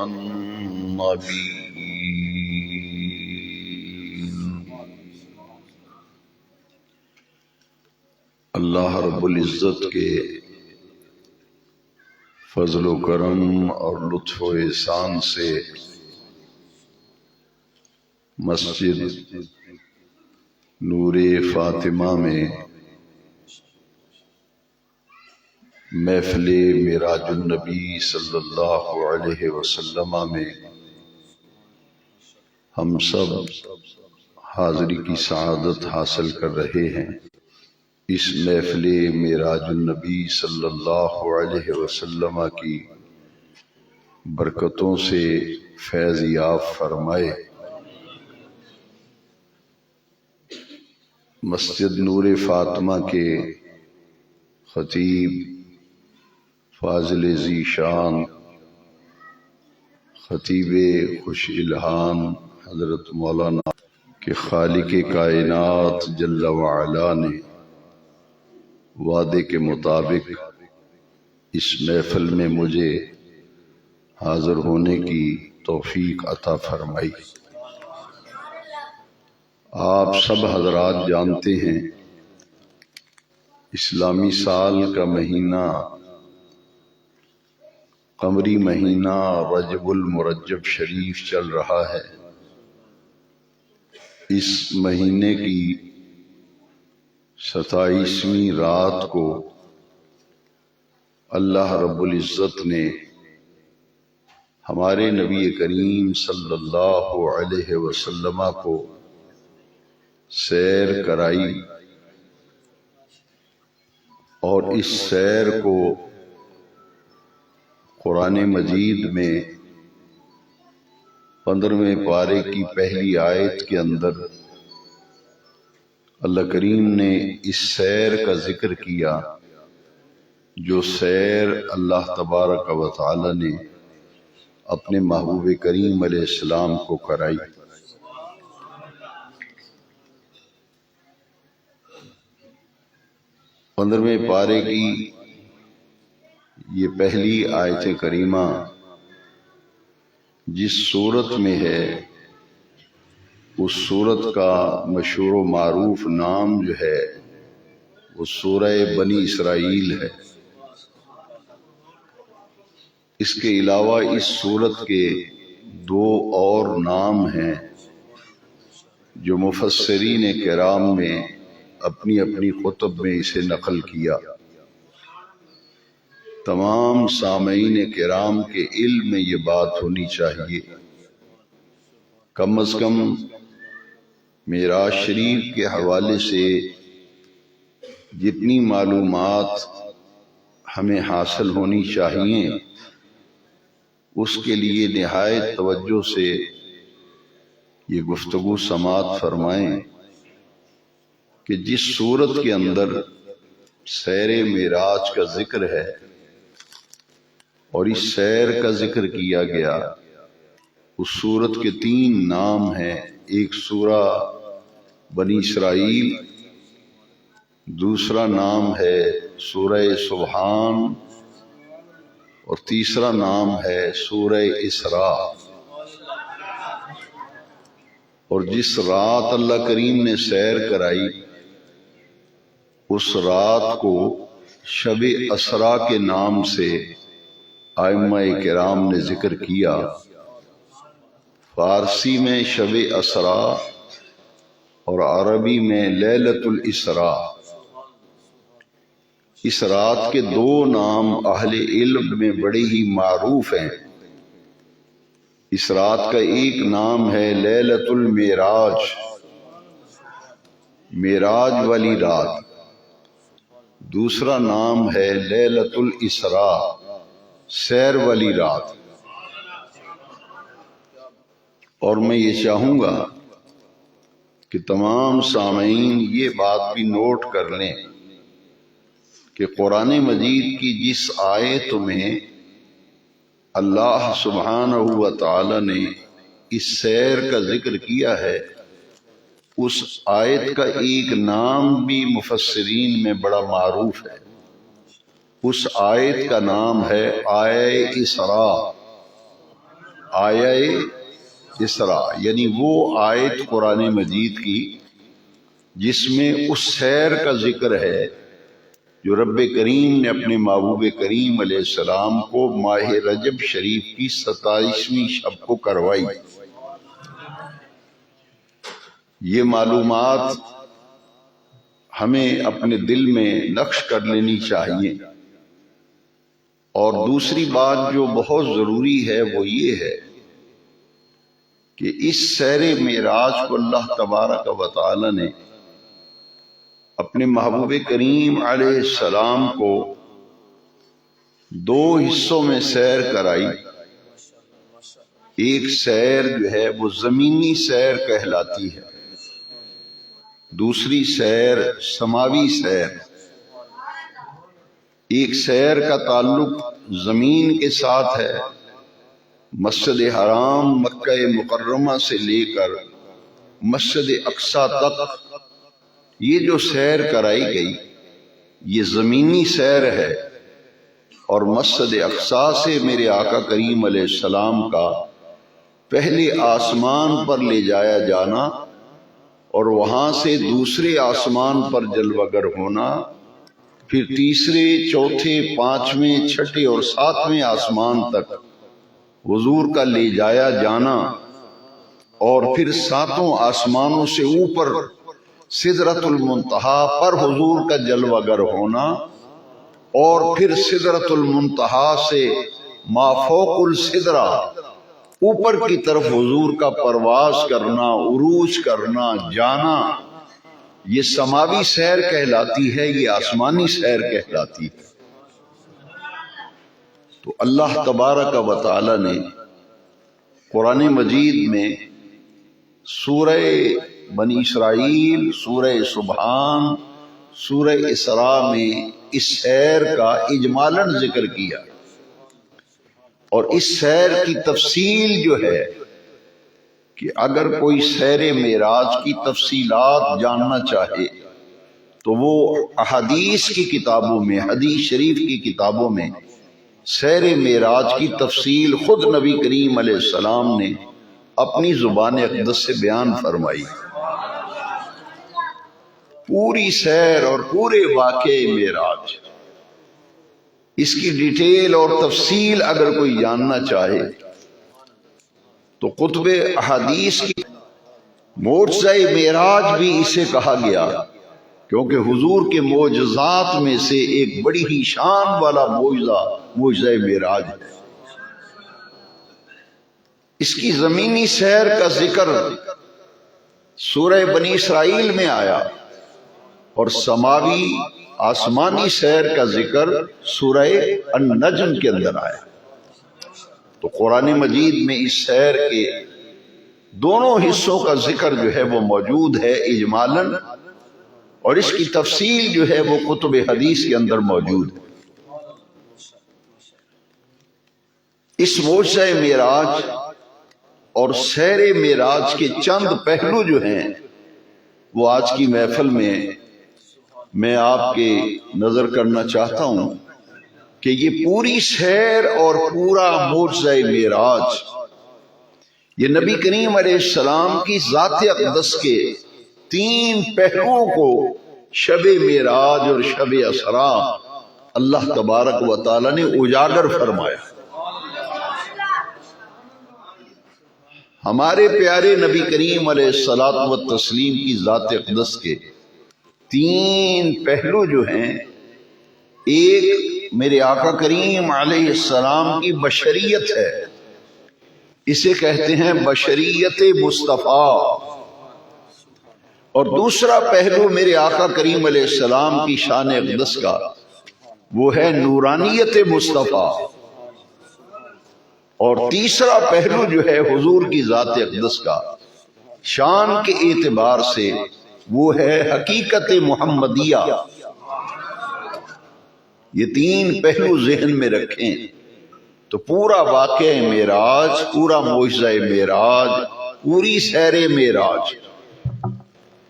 النبيين اللہ رب العزت کے فضل و کرم اور لطف و احسان سے مسجد نور فاطمہ میں محفل معراج النبی صلی اللہ علیہ وسلم میں ہم سب حاضری کی سعادت حاصل کر رہے ہیں۔ اس محفل معراج النبی صلی اللہ علیہ وسلم کی برکتوں سے فیض یاب فرمائے۔ مسجد نور فاطمہ کے خطیب فاضل ذی شان خطیب خوش الہان حضرت مولانا کہ خالق کائنات جل وعلا نے وعدے کے مطابق اس محفل میں مجھے حاضر ہونے کی توفیق عطا فرمائی۔ آپ سب حضرات جانتے ہیں اسلامی سال کا مہینہ قمری مہینہ رجب المرجب شریف چل رہا ہے۔ اس مہینے کی 27ویں رات کو اللہ رب العزت نے ہمارے نبی کریم صلی اللہ علیہ وسلم کو سیر کرائی، اور اس سیر کو قرآن مجید میں 15ویں پارے کی پہلی آیت کے اندر اللہ کریم نے اس سیر کا ذکر کیا جو سیر اللہ تبارک و تعالی نے اپنے محبوب کریم علیہ السلام کو کرائی۔ 15ویں پارے کی یہ پہلی آیت کریمہ جس صورت میں ہے اس صورت کا مشہور و معروف نام جو ہے وہ سورہ بنی اسرائیل ہے۔ اس کے علاوہ اس صورت کے 2 اور نام ہیں جو مفسرین کرام نے اپنی اپنی کتب میں اسے نقل کیا۔ تمام سامعین کرام کے علم میں یہ بات ہونی چاہیے، کم از کم معراج شریف کے حوالے سے جتنی معلومات ہمیں حاصل ہونی چاہیے اس کے لیے نہایت توجہ سے یہ گفتگو سماعت فرمائیں کہ جس صورت کے اندر سیر معراج کا ذکر ہے اور اس سیر کا ذکر کیا گیا اس صورت کے 3 نام ہیں۔ ایک سورہ بنی اسرائیل، دوسرا نام ہے سورہ سبحان، اور تیسرا نام ہے سورہ اسراء۔ اور جس رات اللہ کریم نے سیر کرائی اس رات کو شب اسراء کے نام سے ائمہ کرام نے ذکر کیا۔ فارسی میں شب اسراء اور عربی میں لیلۃ الاسراء۔ اس رات کے 2 نام اہل علم میں بڑے ہی معروف ہیں۔ اس رات کا ایک نام ہے لیلۃ المعراج، معراج والی رات۔ دوسرا نام ہے لیلۃ الاسراء، سیر والی رات۔ اور میں یہ چاہوں گا کہ تمام سامعین یہ بات بھی نوٹ کر لیں کہ قرآن مجید کی جس آیت میں اللہ سبحانہ و تعالی نے اس سیر کا ذکر کیا ہے اس آیت کا ایک نام بھی مفسرین میں بڑا معروف ہے۔ اس آیت کا نام ہے آیہ اسراء۔ آیہ اسرا، یعنی وہ آیت قرآن مجید کی جس میں اس سیر کا ذکر ہے جو رب کریم نے اپنے محبوب کریم علیہ السلام کو ماہ رجب شریف کی 27ویں شب کو کروائی۔ یہ معلومات ہمیں اپنے دل میں نقش کر لینی چاہیے۔ اور دوسری بات جو بہت ضروری ہے وہ یہ ہے کہ اس سیر معراج کو اللہ تبارک و تعالی نے اپنے محبوب کریم علیہ السلام کو 2 حصوں میں سیر کرائی۔ ایک سیر جو ہے وہ زمینی سیر کہلاتی ہے، دوسری سیر سماوی سیر۔ ایک سیر کا تعلق زمین کے ساتھ ہے، مسجد حرام مکہ مکرمہ سے لے کر مسجد اقصی تک یہ جو سیر کرائی گئی یہ زمینی سیر ہے، اور مسجد اقصی سے میرے آقا کریم علیہ السلام کا پہلے آسمان پر لے جایا جانا اور وہاں سے دوسرے آسمان پر جلوہ گر ہونا، پھر تیسرے، چوتھے، 5ویں، 6ٹھے اور 7ویں آسمان تک حضور کا لے جایا جانا، اور پھر 7 آسمانوں سے اوپر سدرۃ المنتہا پر حضور کا جلوہ گر ہونا، اور پھر سدرۃ المنتہا سے ما فوق السدرہ اوپر کی طرف حضور کا پرواز کرنا، عروج کرنا، جانا، یہ سماوی سیر کہلاتی ہے، یہ آسمانی سیر کہلاتی ہے۔ تو اللہ تبارک و تعالی نے قرآن مجید میں سورہ بنی اسرائیل، سورہ سبحان، سورہ اسراء میں اس سیر کا اجمالاً ذکر کیا، اور اس سیر کی تفصیل جو ہے کہ اگر کوئی سیر معراج کی تفصیلات جاننا چاہے تو وہ احادیث کی کتابوں میں، حدیث شریف کی کتابوں میں سیر معراج کی تفصیل خود نبی کریم علیہ السلام نے اپنی زبان اقدس سے بیان فرمائی۔ پوری سیر اور پورے واقعے معراج، اس کی ڈیٹیل اور تفصیل اگر کوئی جاننا چاہے تو کتب احادیث کی معجزہ معراج بھی اسے کہا گیا، کیونکہ حضور کے معجزات میں سے ایک بڑی ہی شان والا معجزہ معراج ہے۔ اس کی زمینی سیر کا ذکر سورہ بنی اسرائیل میں آیا، اور سماوی آسمانی سیر کا ذکر سورہ النجم کے اندر آیا۔ تو قرآن مجید میں اس سیر کے دونوں حصوں کا ذکر جو ہے وہ موجود ہے اجمالاً، اور اس کی تفصیل جو ہے وہ کتب حدیث کے اندر موجود ہے۔ اس معجزہ معراج اور سیر معراج کے چند پہلو جو ہیں وہ آج کی محفل میں آپ کے نظر کرنا چاہتا ہوں کہ یہ پوری سیر اور پورا معجزہ معراج یہ نبی کریم علیہ السلام کی ذات اقدس کے 3 پہلوؤں کو شب معراج اور شب اسراء اللہ تبارک و تعالی نے اجاگر فرمایا۔ ہمارے پیارے نبی کریم علیہ الصلوۃ والتسلیم کی ذات اقدس کے 3 پہلو جو ہیں، ایک میرے آقا کریم علیہ السلام کی بشریت ہے، اسے کہتے ہیں بشریت مصطفیٰ، اور دوسرا پہلو میرے آقا کریم علیہ السلام کی شان اقدس کا وہ ہے نورانیت مصطفیٰ، اور تیسرا پہلو جو ہے حضور کی ذات اقدس کا شان کے اعتبار سے وہ ہے حقیقت محمدیہ۔ یہ 3 پہلو ذہن میں رکھیں تو پورا واقعہ معراج، پورا معجزہ معراج، پوری سیر معراج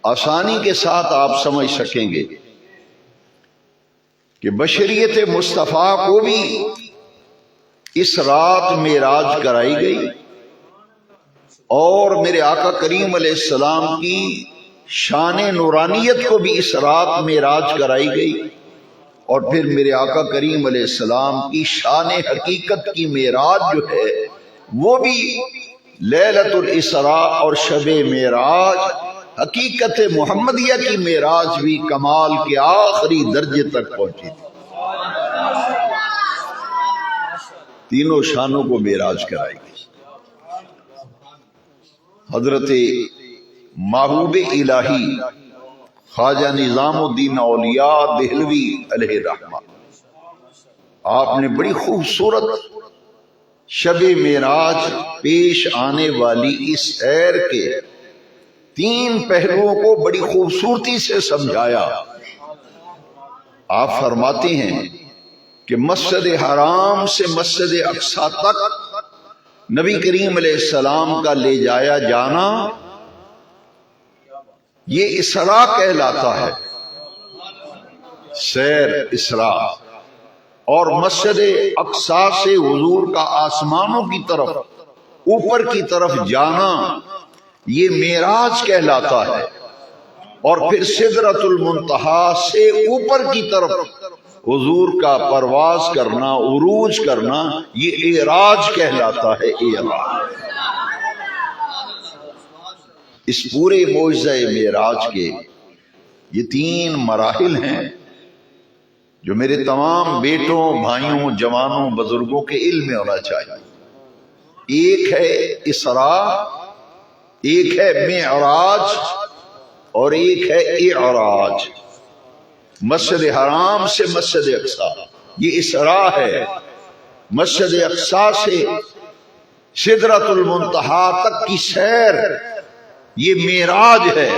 آسانی کے ساتھ آپ سمجھ سکیں گے کہ بشریت مصطفیٰ کو بھی اس رات معراج کرائی گئی، اور میرے آقا کریم علیہ السلام کی شان نورانیت کو بھی اس رات معراج کرائی گئی، اور پھر میرے آقا کریم علیہ السلام کی شان حقیقت کی معراج جو ہے وہ بھی لیلۃ الاسراء اور شب معراج، حقیقت محمدیہ کی معراج بھی کمال کے آخری درجے تک پہنچی تھی۔ تینوں شانوں کو معراج کرائی گئی۔ حضرت محبوب الہی خواجہ نظام الدین اولیاء دہلوی علیہ الرحمہ، آپ نے بڑی خوبصورت شب معراج پیش آنے والی اس سیر کے 3 پہلوؤں کو بڑی خوبصورتی سے سمجھایا۔ آپ فرماتے ہیں کہ مسجد حرام سے مسجد اقصی تک نبی کریم علیہ السلام کا لے جایا جانا یہ اسراء کہلاتا ہے، سیر اسراء، اور مسجد اقصی سے حضور کا آسمانوں کی طرف اوپر کی طرف جانا یہ معراج کہلاتا ہے، اور پھر سدرۃ المنتہا سے اوپر کی طرف حضور کا پرواز کرنا، عروج کرنا یہ اعراج کہلاتا ہے۔ اعراج اس پورے معجزہ معراج کے یہ 3 مراحل ہیں جو میرے تمام بیٹوں، بھائیوں، جوانوں، بزرگوں کے علم میں ہونا چاہیے۔ ایک ہے اسراء، ایک ہے معراج، اور ایک ہے اعراج۔ مسجد حرام سے مسجد اقصی یہ اسراء ہے، مسجد اقصی سے سدرۃ المنتہا تک کی سیر یہ معراج ہے،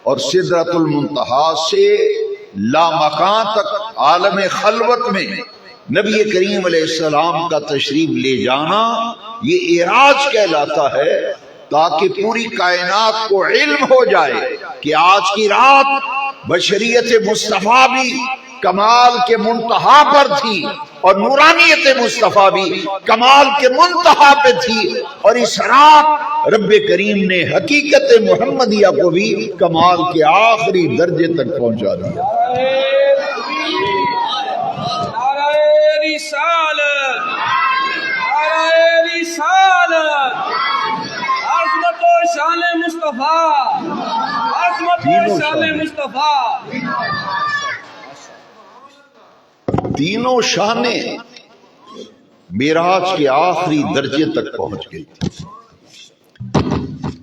اور سدرۃ المنتہا سے لامکان تک عالم خلوت میں نبی کریم علیہ السلام کا تشریف لے جانا یہ اعراج کہلاتا ہے، تاکہ پوری کائنات کو علم ہو جائے کہ آج کی رات بشریت مصطفیٰ بھی کمال کے منتہا پر تھی، اور نورانیت مصطفیٰ بھی کمال کے منتہا پہ تھی، اور اس رات رب کریم نے حقیقت محمدیہ کو بھی کمال کے آخری درجے تک پہنچا دیا۔ شان مصطفیٰ، عظمت شان مصطفیٰ، تینوں شانیں معراج کے آخری درجے تک پہنچ گئی تھی،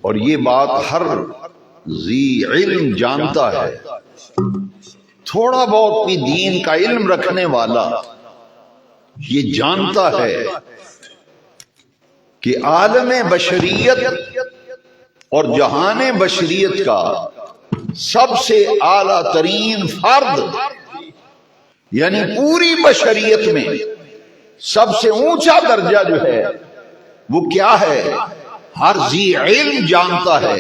اور یہ بات ہر ذی علم جانتا ہے، تھوڑا بہت بھی دین کا علم رکھنے والا یہ جانتا ہے کہ عالم بشریت اور جہان بشریت کا سب سے اعلیٰ ترین فرد، یعنی پوری بشریت میں سب سے اونچا درجہ جو ہے وہ کیا ہے؟ ہر ذی علم جانتا ہے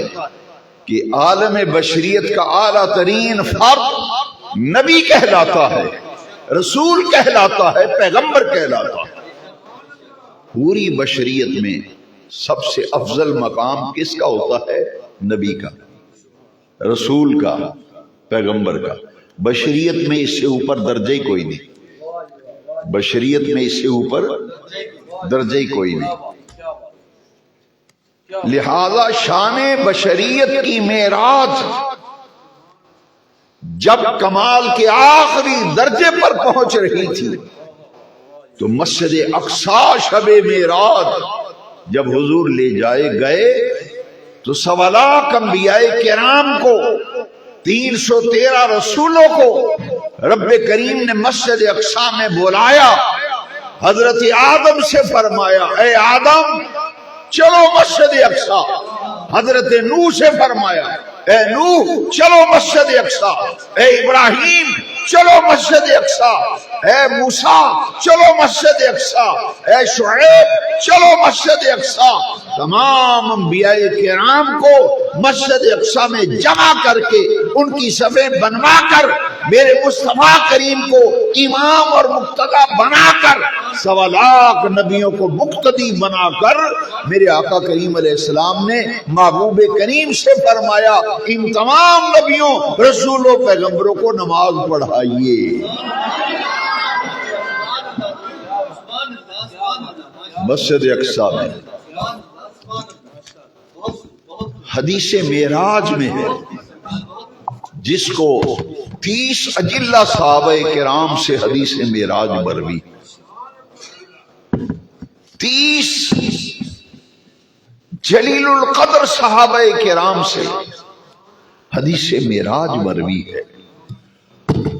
کہ عالم بشریت کا اعلیٰ ترین فرد نبی کہلاتا ہے، رسول کہلاتا ہے، پیغمبر کہلاتا ہے۔ پوری بشریت میں سب سے افضل مقام کس کا ہوتا ہے؟ نبی کا، رسول کا، پیغمبر کا۔ بشریت میں اس سے اوپر درجہ ہی کوئی نہیں، بشریت میں اس سے اوپر درجہ ہی کوئی نہیں۔ لہذا شان بشریت کی معراج جب کمال کے آخری درجے پر پہنچ رہی تھی تو مسجد اقصی شب معراج جب حضور لے جائے گئے تو 1.25 لاکھ انبیاء کرام کو، 313 رسولوں کو رب کریم نے مسجد اقصی میں بلایا۔ حضرت آدم سے فرمایا اے آدم چلو مسجد اقصی، حضرت نوح سے فرمایا اے نوح چلو مسجد اقصی، اے ابراہیم چلو مسجد اقصی، اے موسیٰ چلو مسجد اقصی، اے شعیب چلو مسجد اقصی، تمام انبیاء کرام کو مسجد اقصی میں جمع کر کے ان کی صفیں بنوا کر میرے مصطفیٰ کریم کو امام اور مقتدی بنا کر 1.25 لاکھ نبیوں کو مقتدی بنا کر میرے آقا کریم علیہ السلام نے محبوب کریم سے فرمایا ان تمام نبیوں رسولوں پیغمبروں کو نماز پڑھائیے۔ مسجد اقصی میں حدیث معراج میں ہے، جس کو 30 اجلہ صحابہ کرام سے حدیث معراج مروی، 30 جلیل القدر صحابہ کرام سے حدیث معراج مروی ہے،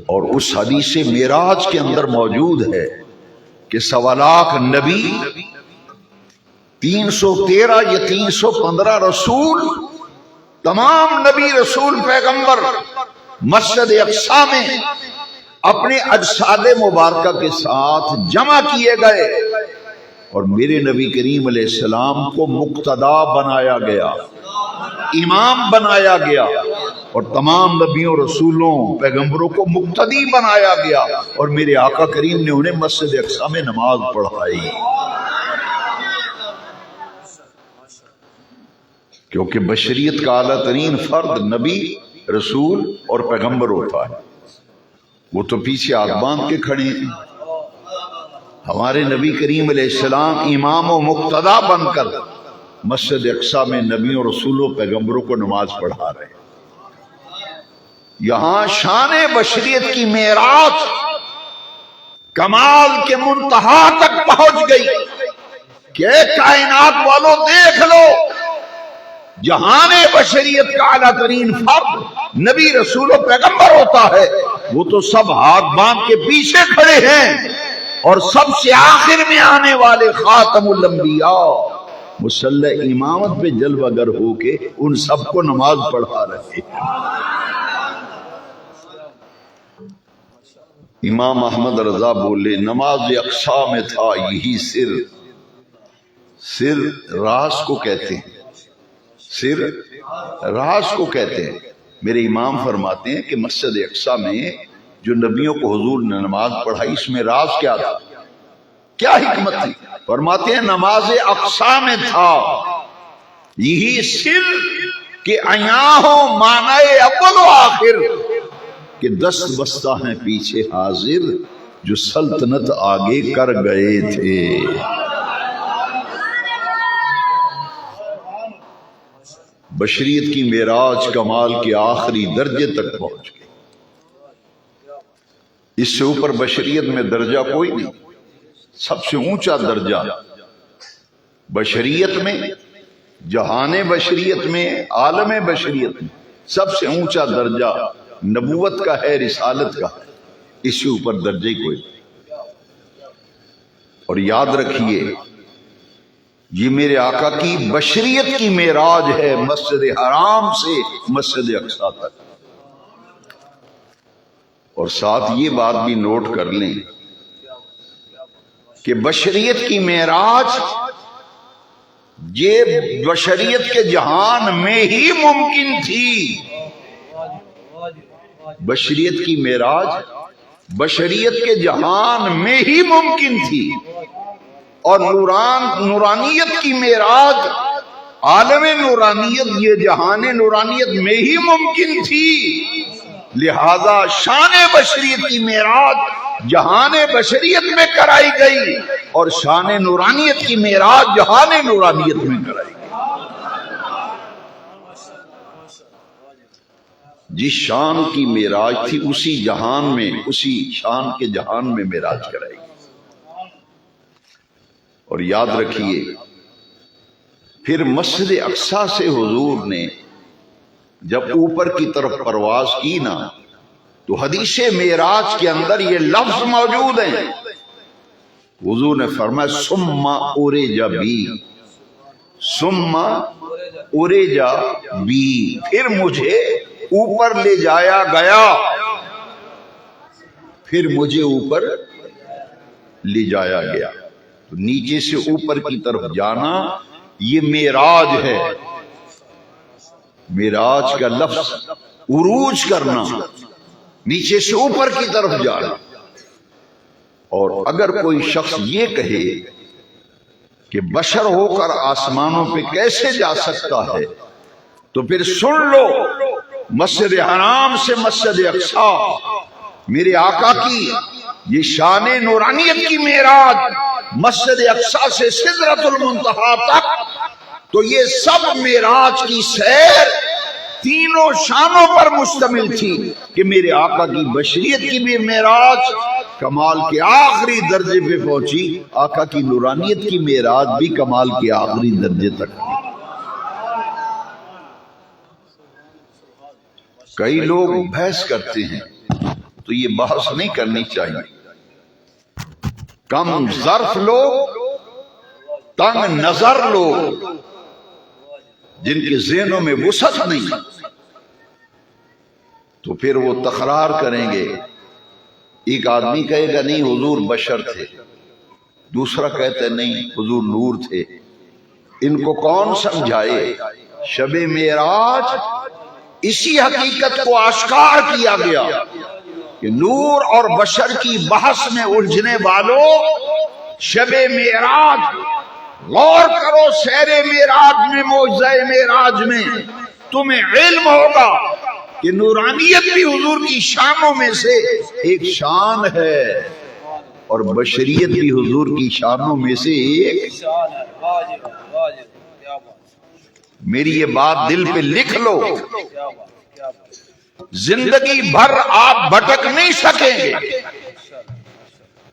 اور اس حدیث معراج کے اندر موجود ہے کہ 1.25 لاکھ نبی، 313 یا 315 رسول، تمام نبی رسول پیغمبر مسجد اقصی میں اپنے اجساد مبارکہ کے ساتھ جمع کیے گئے، اور میرے نبی کریم علیہ السلام کو مقتدا بنایا گیا، امام بنایا گیا، اور تمام نبیوں رسولوں پیغمبروں کو مقتدی بنایا گیا، اور میرے آقا کریم نے انہیں مسجد اقصی میں نماز پڑھائی، کیونکہ بشریت کا اعلیٰ ترین فرد نبی رسول اور پیغمبر ہوتا ہے۔ وہ تو پیچھے ہاتھ باندھ کے کھڑے ہیں، ہمارے نبی کریم علیہ السلام امام و مقتدا بن کر مسجد اقصی میں نبیوں رسولوں پیغمبروں کو نماز پڑھا رہے ہیں۔ یہاں شان بشریت کی معراج کمال کے منتہا تک پہنچ گئی کہ کائنات والوں دیکھ لو، جہان بشریت کا اعلیٰ ترین فرد نبی رسول و پیغمبر ہوتا ہے، وہ تو سب ہاتھ باندھ کے پیچھے کھڑے ہیں، اور سب سے آخر میں آنے والے خاتم الانبیاء مصلی امامت پہ جلوہ گر ہو کے ان سب کو نماز پڑھا رہے ہیں۔ امام احمد رضا بولے نماز اقصی میں تھا یہی سر، سر راز کو کہتے ہیں، سر راز کو کہتے ہیں۔ میرے امام فرماتے ہیں کہ مسجد اقصی میں جو نبیوں کو حضور نے نماز پڑھائی، اس میں راز کیا تھا، کیا حکمت تھی؟ فرماتے ہیں نماز اقصی میں تھا یہی سر کہ عیاں ہو معنی اول و آخر، کہ دست بستہ ہیں پیچھے حاضر جو سلطنت آگے کر گئے تھے۔ بشریت کی معراج کمال کے آخری درجے تک پہنچ گئی، اس سے اوپر بشریت میں درجہ کوئی نہیں، سب سے اونچا درجہ بشریت میں، جہان بشریت میں، عالم بشریت میں سب سے اونچا درجہ نبوت کا ہے، رسالت کا ہے، اس سے اوپر درجے کوئی نہیں۔ اور یاد رکھیے یہ میرے آقا کی بشریت کی معراج ہے، مسجد حرام سے مسجد اقصی تک۔ اور ساتھ یہ بات بھی نوٹ کر لیں کہ بشریت کی معراج یہ بشریت کے جہان میں ہی ممکن تھی، بشریت کی معراج بشریت کے جہان میں ہی ممکن تھی، اور نورانیت کی معراج، عالم نورانیت، یہ جہان نورانیت میں ہی ممکن تھی، لہذا شان بشریت کی معراج جہان بشریت میں کرائی گئی، اور شان نورانیت کی معراج جہان نورانیت میں کرائی گئی۔ جس شان کی معراج تھی اسی جہان میں، اسی شان کے جہان میں معراج کرائی گئی۔ اور یاد رکھیے پھر مسجد اقصی سے حضور نے جب اوپر کی طرف پرواز کی نا، تو حدیث معراج کے اندر یہ لفظ موجود ہیں، حضور نے فرمایا ثم عرج بی، ثم عرج بی، پھر مجھے اوپر لے جایا گیا، پھر مجھے اوپر لے جایا گیا. تو نیچے سے اوپر کی طرف جانا یہ معراج ہے. معراج کا لفظ عروج کرنا، نیچے سے اوپر کی طرف جانا. اور اگر کوئی شخص یہ کہے کہ بشر ہو کر آسمانوں پہ کیسے جا سکتا ہے، تو پھر سن لو، مسجد حرام سے مسجد اقصی میرے آقا کی یہ شان نورانیت کی معراج، مسجد اقصی سے سدرۃ المنتہا تک، تو یہ سب معراج کی سیر تینوں شانوں پر مشتمل تھی کہ میرے آقا کی بشریت کی بھی معراج کمال کے آخری درجے پہ پہنچی، آقا کی نورانیت کی معراج بھی کمال کے آخری درجے تک. کئی لوگ بحث کرتے ہیں، تو یہ بحث نہیں کرنی چاہیے. کم ظرف لوگ، تنگ نظر لوگ، جن کے ذہنوں میں وسعت نہیں، تو پھر وہ تکرار کریں گے. ایک آدمی کہے گا نہیں حضور بشر تھے، دوسرا کہتا ہے نہیں حضور نور تھے. ان کو کون سمجھائے؟ شب معراج اسی حقیقت کو آشکار کیا گیا کہ نور اور بشر کی بحث میں الجھنے والوں، شب معراج غور کرو. سیر معراج میں، معجزہ معراج میں تمہیں علم ہوگا کہ نورانیت بھی حضور کی شانوں میں سے ایک شان ہے، اور بشریت بھی حضور کی شانوں میں سے ایک. میری یہ بات دل پہ لکھ لو، زندگی بھر آپ بھٹک نہیں سکیں گے.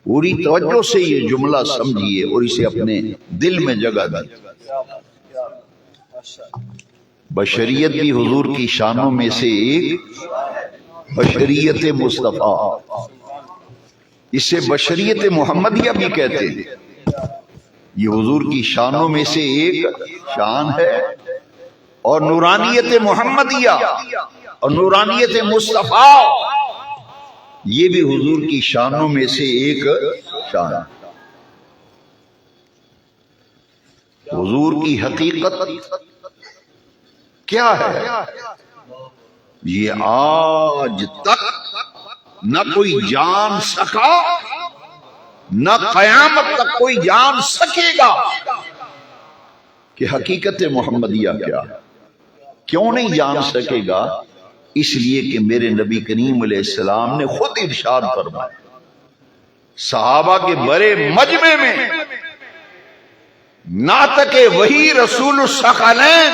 پوری توجہ سے یہ جملہ سمجھیے اور اسے اپنے دل میں جگہ دیں. بشریت بھی حضور کی شانوں میں سے ایک، بشریت مصطفیٰ، اسے بشریت محمدیہ بھی کہتے ہیں. یہ حضور کی شانوں میں سے ایک شان ہے، اور نورانیت محمدیہ اور نورانیت مصطفیٰ یہ بھی حضور کی شانوں میں سے ایک شان. حضور کی حقیقت کیا ہے؟ یہ آج تک نہ کوئی جان سکا، نہ قیامت تک کوئی جان سکے گا کہ حقیقت محمدیہ کیا ہے. کیوں نہیں جان سکے گا؟ اس لیے کہ میرے نبی کریم علیہ السلام نے خود ارشاد فرمایا، صحابہ کے بڑے مجمع میں ناطق وحی رسول الثقلین،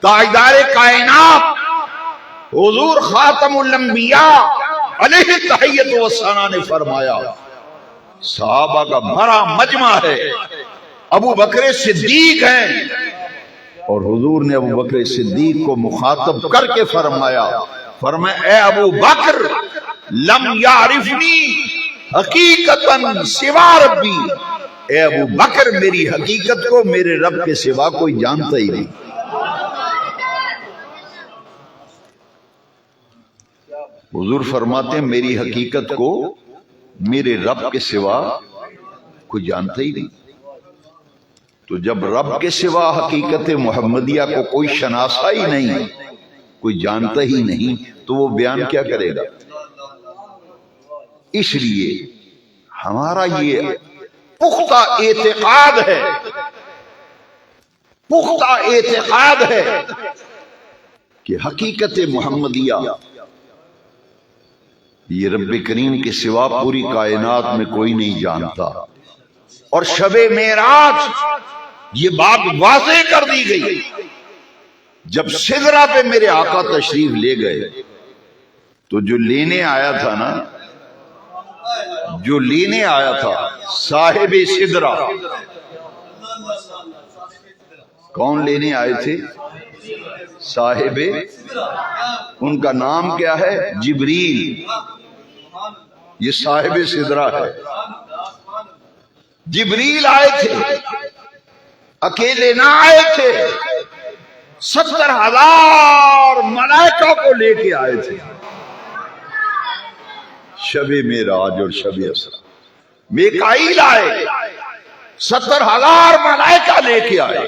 تاجدار کائنات، حضور خاتم الانبیاء علیہ تحیت و ثنا نے فرمایا، صحابہ کا بڑا مجمع ہے، ابو بکر صدیق ہیں، اور حضور نے ابو بکر صدیق کو مخاطب کر کے فرمایا اے ابو بکر لم یعرفنی حقیقتاً سوا ربی، اے ابو بکر میری حقیقت کو میرے رب کے سوا کوئی جانتا ہی نہیں. حضور فرماتے ہیں میری حقیقت کو میرے رب کے سوا کوئی جانتا ہی نہیں. تو جب رب کے سوا حقیقت محمدیہ کو کوئی شناسا ہی نہیں، کوئی جانتا ہی نہیں، تو وہ بیان کیا کرے گا؟ اس لیے ہمارا یہ پختہ اعتقاد ہے، پختہ اعتقاد ہے کہ حقیقت محمدیہ یہ رب کریم کے سوا پوری کائنات میں کوئی نہیں جانتا. اور شب معراج یہ بات واضح کر دی گئی. جب سدرہ پہ میرے آقا تشریف لے گئے تو جو لینے آیا تھا نا، جو لینے آیا تھا صاحب سدرہ، کون لینے آئے تھے؟ صاحب، ان کا نام کیا ہے؟ جبریل. یہ صاحب سدرہ ہے. جبریل آئے تھے، اکیلے نہ آئے تھے، 70,000 ملائکہ کو لے کے آئے تھے. شب معراج اور شب اسراء میکائیل آئے، 70,000 ملائکہ لے کے آئے،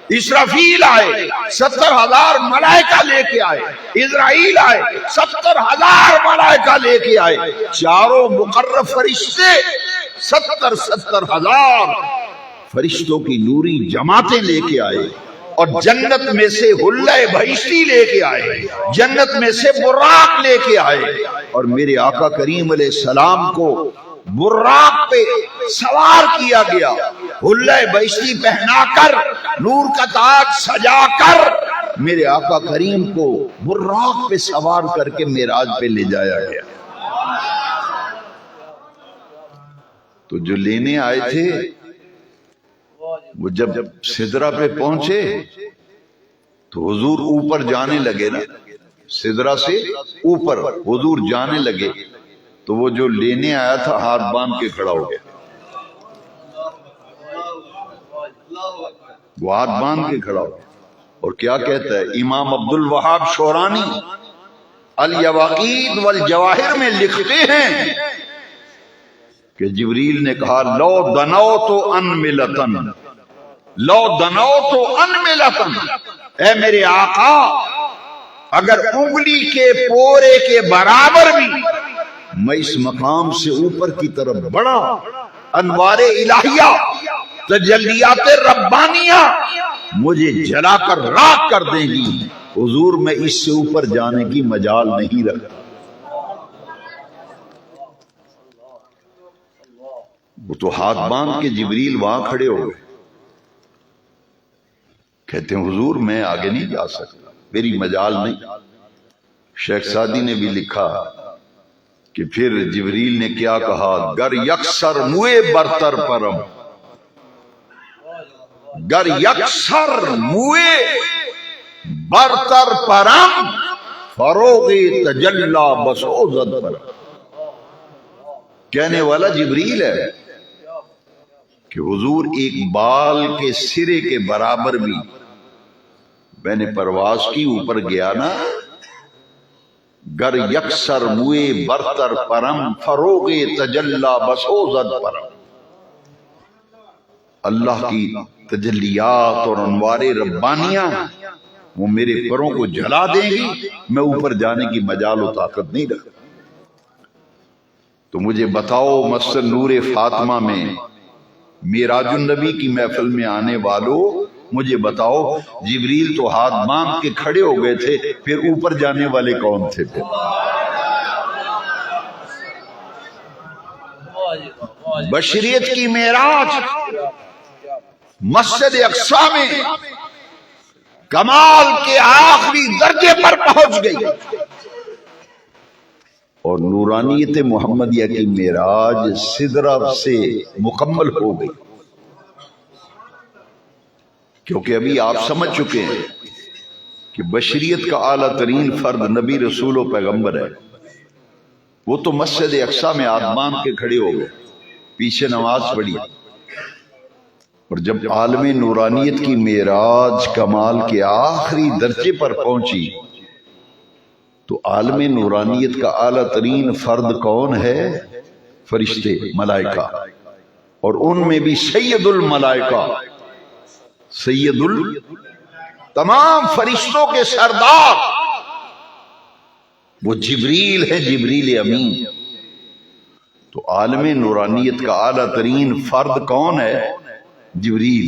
اسرافیل آئے، 70,000 ملائکہ لے کے آئے، اسرائیل آئے، 70,000 ملائکہ لے کے آئے، چاروں مقرب فرشتے 70,000 فرشتوں کی نوری جماعتیں لے کے آئے، اور جنت میں سے حلہ بہشتی لے کے آئے، جنت میں سے براق لے کے آئے، اور میرے آقا کریم علیہ السلام کو براق پہ سوار کیا گیا، حلہ بہشتی پہنا کر، نور کا تاج سجا کر میرے آقا کریم کو براق پہ سوار کر کے معراج پہ لے جایا گیا۔ تو جو لینے آئے تھے وہ جب سدرہ پہ پہنچے تو حضور اوپر جانے لگے نا، سدرہ سے اوپر حضور جانے لگے، تو وہ جو لینے آیا تھا ہاتھ باندھ کے کھڑا ہو گیا، وہ ہاتھ باندھ کے کھڑا ہو گیا، اور کیا کہتا ہے امام عبد الوہاب شورانی الیواقید والجواہر میں لکھتے ہیں کہ جبریل نے کہا لو دنوت انملتن، لو دنوت انملتن، اے میرے آقا اگر انگلی کے پورے کے برابر بھی میں اس مقام سے اوپر کی طرف بڑھا، انوار الہیہ تجلیات ربانیہ مجھے جلا کر راکھ کر دیں گی، حضور میں اس سے اوپر جانے کی مجال نہیں رکھتا۔ وہ تو ہاتھ باندھ کے جبریل وہاں کھڑے ہو گئے، کہتے ہیں حضور میں آگے نہیں جا سکتا، میری مجال نہیں۔ شیخ سعدی نے بھی لکھا کہ پھر جبریل نے کیا کہا، گر یکسر موئے برتر پرم، گر یکسر موئے برتر پرم، فروغ تجلا بسوزد پرم۔ کہنے والا جبریل ہے کہ حضور ایک بال کے سرے کے برابر بھی میں نے پرواز کی، اوپر گیا نا، گر یکسر موئے برتر پرم، فروغ تجلا بسوزد پرم۔ اللہ کی تجلیات اور انوار ربانیہ وہ میرے پروں کو جلا دیں گی، میں اوپر جانے کی مجال و طاقت نہیں رکھتا۔ تو مجھے بتاؤ مسجد نور فاطمہ میں معراج النبی کی محفل میں آنے والوں، مجھے بتاؤ جبریل تو ہاتھ باندھ کے کھڑے ہو گئے تھے، پھر اوپر جانے والے کون تھے؟ پھر بشریت کی معراج مسجد اقصی میں کمال کے آخری درجے پر پہنچ گئی، اور نورانیت محمدیہ کی معراج سدرہ سے مکمل ہو گئی، کیونکہ ابھی آپ سمجھ چکے ہیں کہ بشریت کا اعلیٰ ترین فرد نبی رسول و پیغمبر ہے، وہ تو مسجد اقصی میں ہاتھ باندھ کے کھڑے ہو گئے، پیچھے نماز پڑھی، اور جب عالم نورانیت کی معراج کمال کے آخری درجے پر پہنچی تو عالم نورانیت کا اعلیٰ ترین فرد کون ہے؟ فرشتے، ملائکہ، اور ان میں بھی سید الملائکہ، تمام فرشتوں کے سردار وہ جبریل ہے، جبریل امین۔ تو عالم نورانیت کا اعلیٰ ترین فرد کون ہے؟ جبریل۔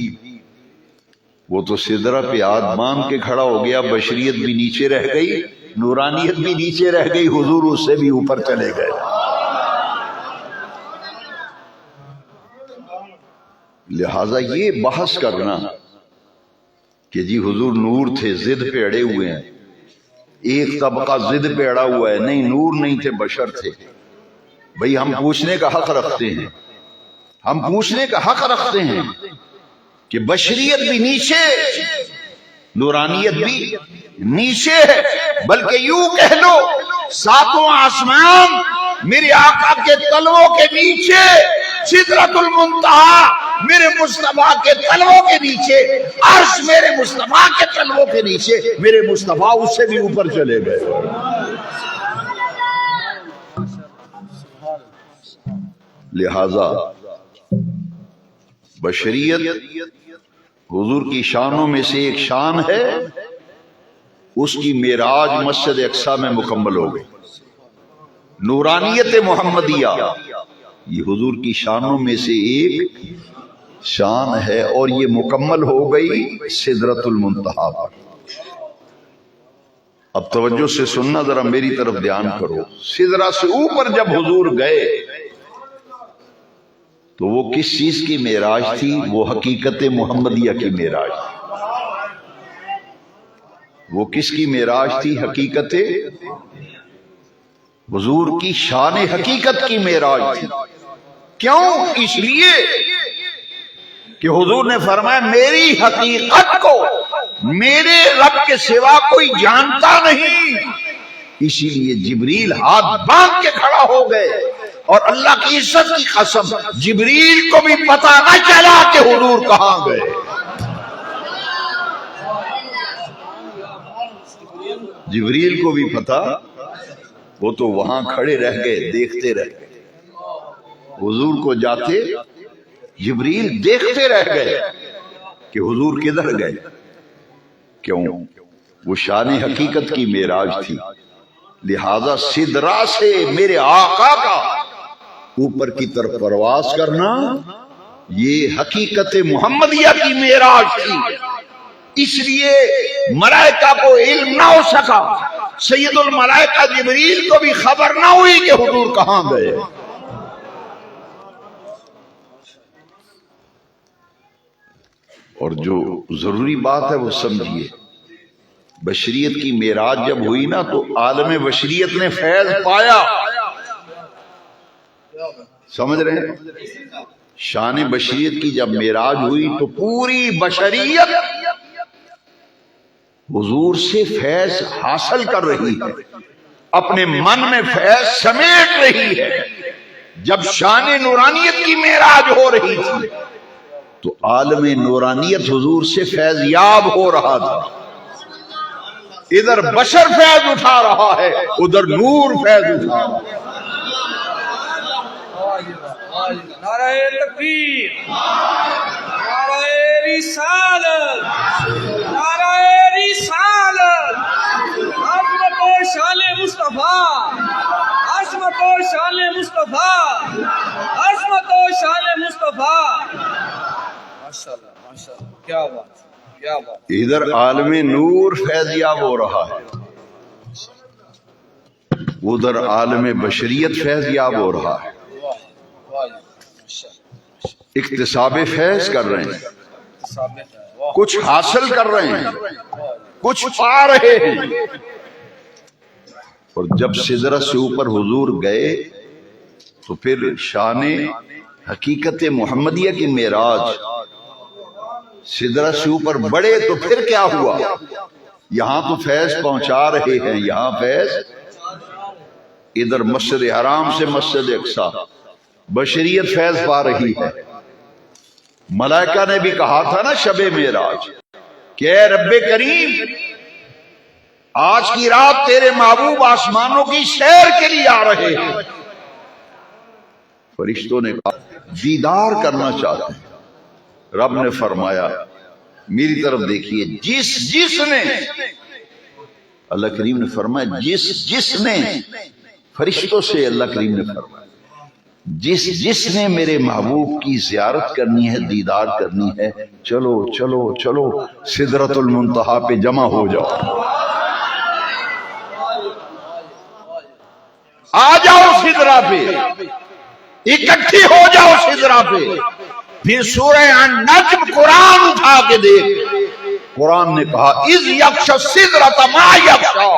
وہ تو سدرہ پہ ہاتھ باندھ کے کھڑا ہو گیا، بشریت بھی نیچے رہ گئی، نورانیت بھی نیچے رہ گئی، حضور اس سے بھی اوپر چلے گئے۔ لہذا یہ بحث کرنا کہ جی حضور نور تھے، ضد پہ اڑے ہوئے ہیں، ایک طبقہ ضد پہ اڑا ہوا ہے، نہیں نور نہیں تھے، بشر تھے، بھئی ہم پوچھنے کا حق رکھتے ہیں، ہم پوچھنے کا حق رکھتے ہیں کہ بشریت بھی نیچے، نورانیت بھی نیچے ہے، بلکہ یوں کہہ لو ساتوں آسمان میرے آقا کے تلووں کے نیچے، سدرۃ المنتہا میرے مصطفیٰ کے تلووں کے نیچے، عرش میرے مصطفیٰ کے تلووں کے نیچے، میرے مصطفیٰ اس سے بھی اوپر چلے گئے۔ لہذا بشریت حضور کی شانوں میں سے ایک شان ہے، اس کی معراج مسجد اقصی میں مکمل ہو گئی۔ نورانیت محمدیہ یہ حضور کی شانوں میں سے ایک شان ہے، اور یہ مکمل ہو گئی سدرۃ المنتہا پر۔ اب توجہ سے سننا، ذرا میری طرف دھیان کرو۔ سدرہ سے اوپر جب حضور گئے تو وہ کس چیز کی معراج تھی؟ وہ حقیقت محمدیہ کی معراج تھی۔ وہ کس کی معراج تھی؟ حقیقت حضور کی شان حقیقت کی معراج تھی۔ کیوں؟ اس لیے کہ حضور نے فرمایا میری حقیقت کو میرے رب کے سوا کوئی جانتا نہیں۔ اسی لیے جبریل ہاتھ باندھ کے کھڑا ہو گئے، اور اللہ کی عزت کی قسم جبریل کو بھی پتا نہ چلا کہ حضور کہاں گئے۔ جبریل کو بھی پتا، وہ تو وہاں کھڑے رہ گئے، دیکھتے رہ گئے۔ حضور کو جاتے جبریل دیکھتے رہ گئے کہ حضور کدھر گئے۔ کیوں؟ وہ شان حقیقت کی معراج تھی۔ لہذا سدرہ سے میرے آقا کا اوپر کی طرف پرواز کرنا یہ حقیقت محمدیہ کی معراج تھی۔ اس لیے ملائکہ کو علم نہ ہو سکا، سید الملائکہ جبریل کو بھی خبر نہ ہوئی کہ حضور کہاں گئے۔ اور جو ضروری بات ہے وہ سمجھیے، بشریت کی معراج جب ہوئی نا تو عالم بشریت نے فیض پایا۔ سمجھ رہے ہیں؟ شان بشریت کی جب معراج ہوئی تو پوری بشریت حضور سے فیض حاصل کر رہی ہے، اپنے من میں فیض سمیٹ رہی ہے۔ جب شان نورانیت کی معراج ہو رہی تھی تو عالم نورانیت حضور سے فیض یاب ہو رہا تھا۔ ادھر بشر فیض اٹھا رہا ہے، ادھر نور فیض اٹھا رہا ہے۔ نعرہ تکبیر، نعرہ رسالت، نعرہ رسالت، عظمت و شان مصطفیٰ، عظمت و شان مصطفیٰ، عظمت و شان مصطفیٰ۔ ماشاءاللہ ماشاءاللہ، کیا بات کیا بات۔ ادھر عالم نور فیض یاب ہو رہا ہے، ادھر عالم بشریت فیض یاب ہو رہا ہے۔ اکتساب فیض کر رہے ہیں، کچھ حاصل کر رہے ہیں، کچھ پا رہے ہیں۔ اور جب سدرہ سے اوپر حضور گئے تو پھر شان حقیقت محمدیہ کی معراج، سدرہ سے اوپر بڑھے تو پھر کیا ہوا؟ یہاں تو فیض پہنچا رہے ہیں، یہاں فیض، ادھر مسجد حرام سے مسجد اقصی بشریت فیض پا رہی ہے۔ ملائکہ نے بھی کہا تھا نا شب معراج کہ اے رب کریم، آج کی رات تیرے محبوب آسمانوں کی سیر کے لیے آ رہے ہیں۔ فرشتوں نے کہا دیدار کرنا چاہتے ہیں۔ رب نے فرمایا میری طرف دیکھیے، جس نے، اللہ کریم نے فرمایا جس نے، فرشتوں سے اللہ کریم نے فرمایا جس نے میرے محبوب کی زیارت کرنی ہے، دیدار کرنی ہے، چلو چلو چلو سدرۃ المنتہا پہ جمع ہو جاؤ، آ جاؤ سدرہ پہ، اکٹھی ہو جاؤ سدرہ پہ۔ پھر سورہ النجم قرآن اٹھا کے دیکھ، قرآن نے کہا اذ یغشی السدرۃ ما یغشی،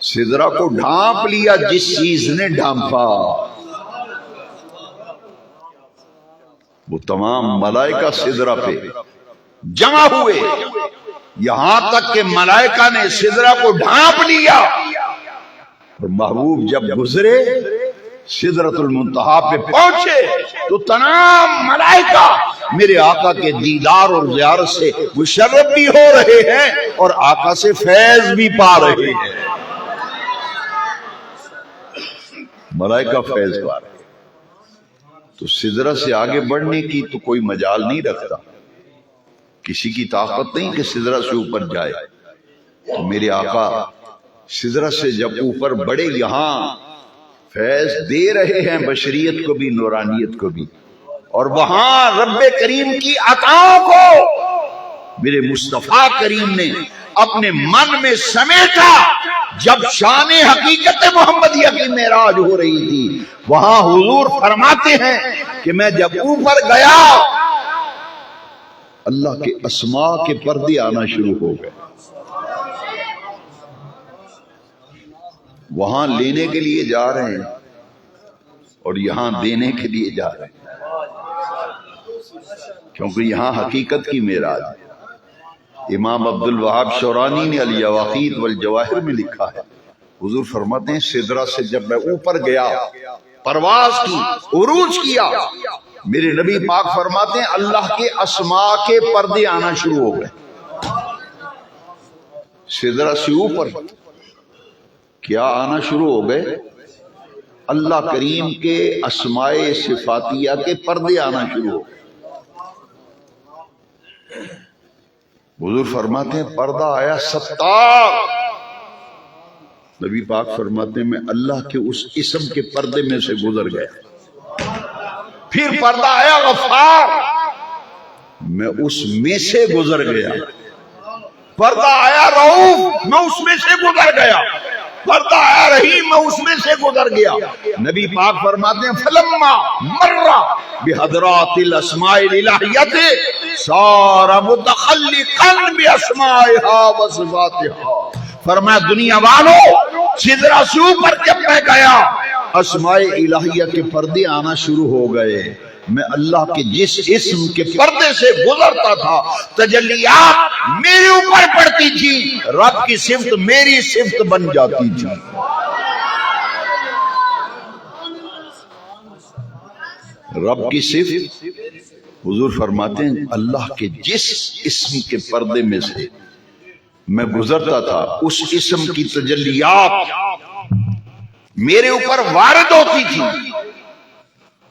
سدرہ کو ڈھانپ لیا جس چیز نے ڈھانپا۔ وہ تمام ملائکہ سدرہ پہ جمع ہوئے، یہاں تک کہ ملائکہ نے سدرہ کو ڈھانپ لیا، اور محبوب جب گزرے سدرۃ المنتہا پہ پہنچے تو تمام ملائکہ میرے آقا کے دیدار اور زیارت سے مشرف بھی ہو رہے ہیں اور آقا سے فیض بھی پا رہے ہیں۔ ملائکہ فیض پا رہے ہیں۔ تو سدرہ سے آگے بڑھنے کی تو کوئی مجال نہیں رکھتا، کسی کی طاقت نہیں کہ سدرہ سے اوپر جائے۔ تو میرے آقا سدرہ سے جب اوپر بڑے، یہاں فیض دے رہے ہیں بشریت کو بھی نورانیت کو بھی، اور وہاں رب کریم کی عطا کو میرے مصطفیٰ کریم نے اپنے من میں سمیٹا۔ جب شان حقیقت محمدیہ کی معراج ہو رہی تھی، وہاں حضور فرماتے ہیں کہ میں جب اوپر گیا اللہ کے اسماء کے پردے آنا شروع ہو گئے۔ وہاں لینے کے لیے جا رہے ہیں اور یہاں دینے کے لیے جا رہے ہیں، کیونکہ یہاں حقیقت کی معراج ہے۔ امام عبد الوہاب شورانی نے الیواقیت والجواہر میں لکھا ہے، حضور فرماتے ہیں سدرہ سے جب میں اوپر گیا، پرواز کی، عروج کیا، میرے نبی پاک فرماتے ہیں اللہ کے اسماء کے پردے آنا شروع ہو گئے۔ سدرہ سے اوپر کیا آنا شروع ہو گئے؟ اللہ کریم کے اسماء صفاتیہ کے پردے آنا شروع ہو گئے۔ حضور فرماتے ہیں پردہ آیا 70۔ نبی پاک فرماتے ہیں میں اللہ کے اس اسم کے پردے میں سے گزر گیا۔ پھر پردہ آیا غفار، میں اس میں سے گزر گیا۔ پردہ آیا رؤوف، میں اس میں سے گزر گیا۔ پردہ آیا رحیم، میں اس میں سے گزر گیا۔ نبی پاک فرماتے ہیں فلما مرہ بحضرات الاسماء الالہیت صار متخلقا باسمائها وصفاتها۔ فرمایا دنیا والوں سدرہ سے اوپر جب میں گیا اسماء الہیہ کے پردے آنا شروع ہو گئے۔ میں اللہ کے جس اسم کے پردے سے گزرتا تھا تجلیات میرے اوپر پڑتی تھی، رب کی صفت میری صفت بن جاتی تھی۔ رب کی صفت، حضور فرماتے ہیں اللہ کے جس اسم کے پردے میں سے میں گزرتا تھا اس اسم کی تجلیات میرے اوپر وارد ہوتی تھی،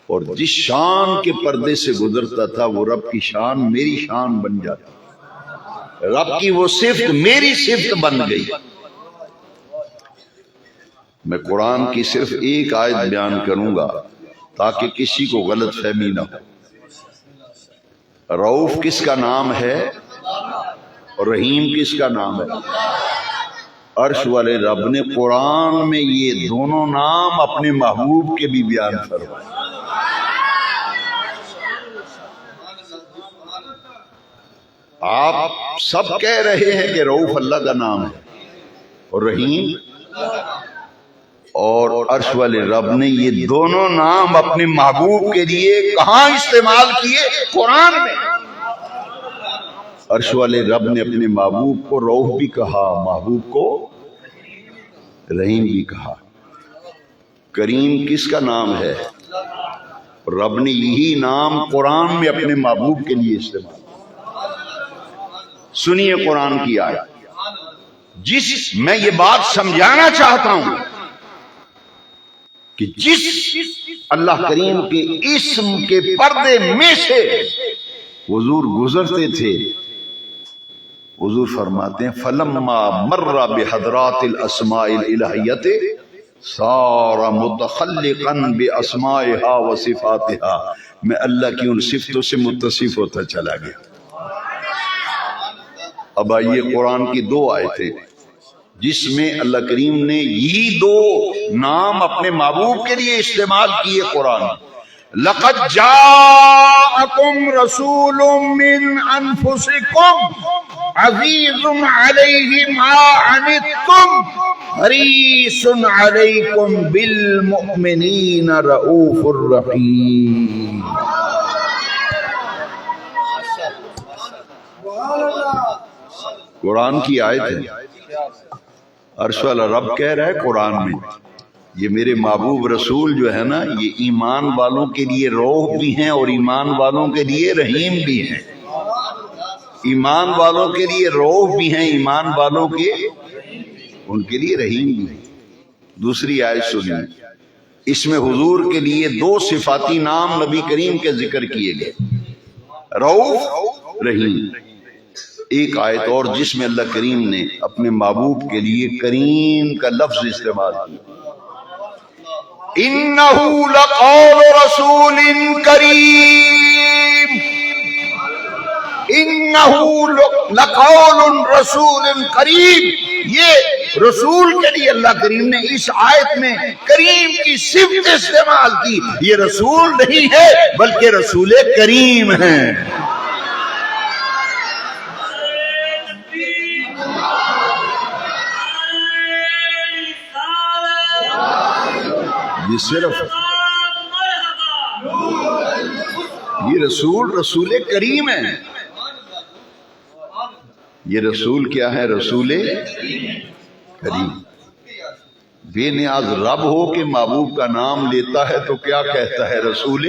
اور جس شان کے پردے سے گزرتا تھا وہ رب کی شان میری شان بن جاتی، رب کی وہ صفت میری صفت بن گئی۔ میں قرآن کی صرف ایک آیت بیان کروں گا تاکہ کسی کو غلط فہمی نہ ہو۔ رؤوف کس کا نام ہے اور رحیم کس کا نام ہے؟ عرش والے رب نے قرآن میں یہ دونوں نام اپنے محبوب کے بھی بیان فرمائے۔ آپ سب کہہ رہے ہیں کہ رؤوف اللہ کا نام ہے اور رحیم، اور عرش والے رب نے یہ دونوں نام اپنے محبوب کے لیے کہاں استعمال کیے؟ قرآن میں۔ عرش والے رب نے اپنے محبوب کو رؤوف بھی کہا، محبوب کو رحیم بھی کہا۔ کریم کس کا نام ہے؟ رب نے یہی نام قرآن میں اپنے محبوب کے لیے استعمال۔ سنیے قرآن کی آیت، جس میں یہ بات سمجھانا چاہتا ہوں کہ جس اللہ کریم کے اسم کے پردے میں سے حضور گزرتے تھے، حضور فرماتے ہیں فلما مر بحضرات الاسماء الالہیت صار متخلقا باسمائها وصفاتها، میں اللہ کی ان صفتوں سے متصف ہوتا چلا گیا۔ اب آئیے قرآن کی دو آیتیں جس میں اللہ کریم نے یہی دو نام اپنے محبوب کے لیے استعمال کیے قرآن۔ لقد جاءکم رسول من انفسکم عزیز علیہ ما عنتم حریص علیکم بالمؤمنین رؤوف الرحیم۔ قرآن کی آیت ہے، عرش والا رب کہہ رہا ہے قرآن میں یہ میرے محبوب رسول جو ہے نا یہ ایمان والوں کے لیے رؤوف بھی ہیں اور ایمان والوں کے لیے رحیم بھی ہیں۔ ایمان والوں کے لیے رؤوف بھی ہیں، ایمان والوں کے ان کے لیے رحیم بھی ہیں۔ دوسری آیت سنیے، اس میں حضور کے لیے دو صفاتی نام نبی کریم کے ذکر کیے گئے، رؤوف، رحیم۔ ایک آیت اور جس میں اللہ کریم نے اپنے محبوب کے لیے کریم کا لفظ استعمال کیا، انہو لقول رسول کریم، انہو لقول رسول کریم۔ یہ رسول کے لیے اللہ کریم نے اس آیت میں کریم کی صفت استعمال کی۔ یہ رسول نہیں ہے بلکہ رسول کریم ہیں۔ یہ صرف یہ رسول کریم ہے۔ یہ رسول کیا ہے؟ رسول کریم۔ بے نیاز رب ہو کے محبوب کا نام لیتا ہے تو کیا کہتا ہے؟ رسول۔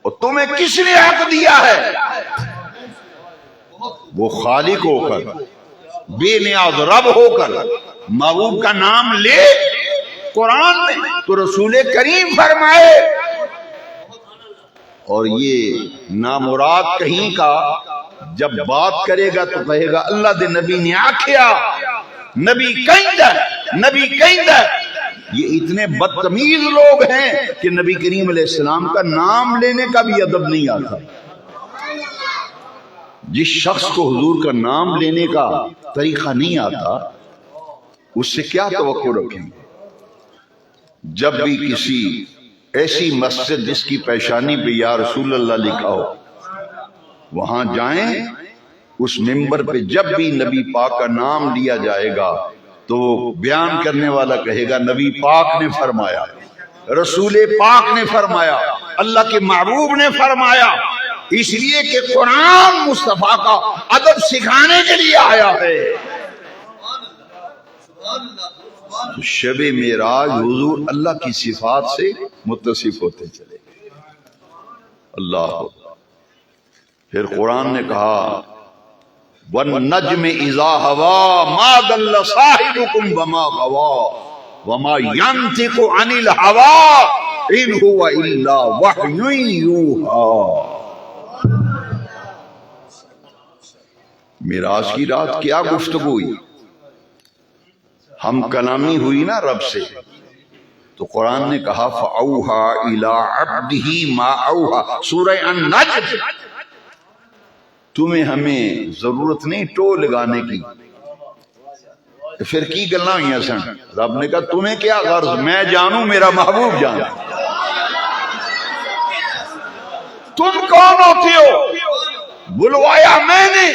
اور تمہیں کس نے حق دیا ہے؟ وہ خالق ہو کر، بے نیاز رب ہو کر محبوب کا نام لے قرآن میں تو رسول کریم فرمائے۔ اور یہ نامراد کہیں کا جب بات کرے گا تو کہے گا اللہ دے نبی نے آکھیا، نبی کہندا، نبی کہندا۔ یہ اتنے بدتمیز لوگ ہیں کہ نبی کریم علیہ السلام کا نام لینے کا بھی ادب نہیں آتا۔ جس شخص کو حضور کا نام لینے کا طریقہ نہیں آتا اس سے کیا توقع رکھیں گے؟ جب بھی کسی ایسی مسجد جس کی پیشانی پہ یا رسول اللہ لکھا ہو وہاں جائیں، اس منبر پہ جب بھی نبی پاک کا نام لیا جائے گا تو بیان کرنے والا کہے گا نبی پاک نے فرمایا، رسول پاک نے فرمایا، اللہ کے محبوب نے فرمایا۔ اس لیے کہ قرآن مصطفیٰ کا ادب سکھانے کے لیے آیا ہے۔ شب معراج حضور اللہ کی صفات سے متصف ہوتے چلے گئے۔ اللہ پھر قرآن نے کہا وَالنَّجْمِ إِذَا هَوَىٰ مَا ضَلَّ صَاحِبُكُمْ وَمَا غَوَىٰ وَمَا يَنطِقُ عَنِ الْهَوَىٰ إِنْ هُوَ إِلَّا وَحْيٌ يُوحَىٰ۔ معراج کی رات کیا گفتگو ہوئی، ہم کلامی ہوئی نا رب سے، تو قرآن نے کہا فَأَوْحَىٰ إِلَىٰ عَبْدِهِ مَا أَوْحَىٰ۔ سورہ النجم۔ تمہیں ہمیں ضرورت نہیں ٹو لگانے کی، پھر کی گلنا ہوئی سن؟ رب نے کہا تمہیں کیا غرض، میں جانوں میرا محبوب جانا۔ تم کون ہوتے ہو؟ بلوایا میں نے،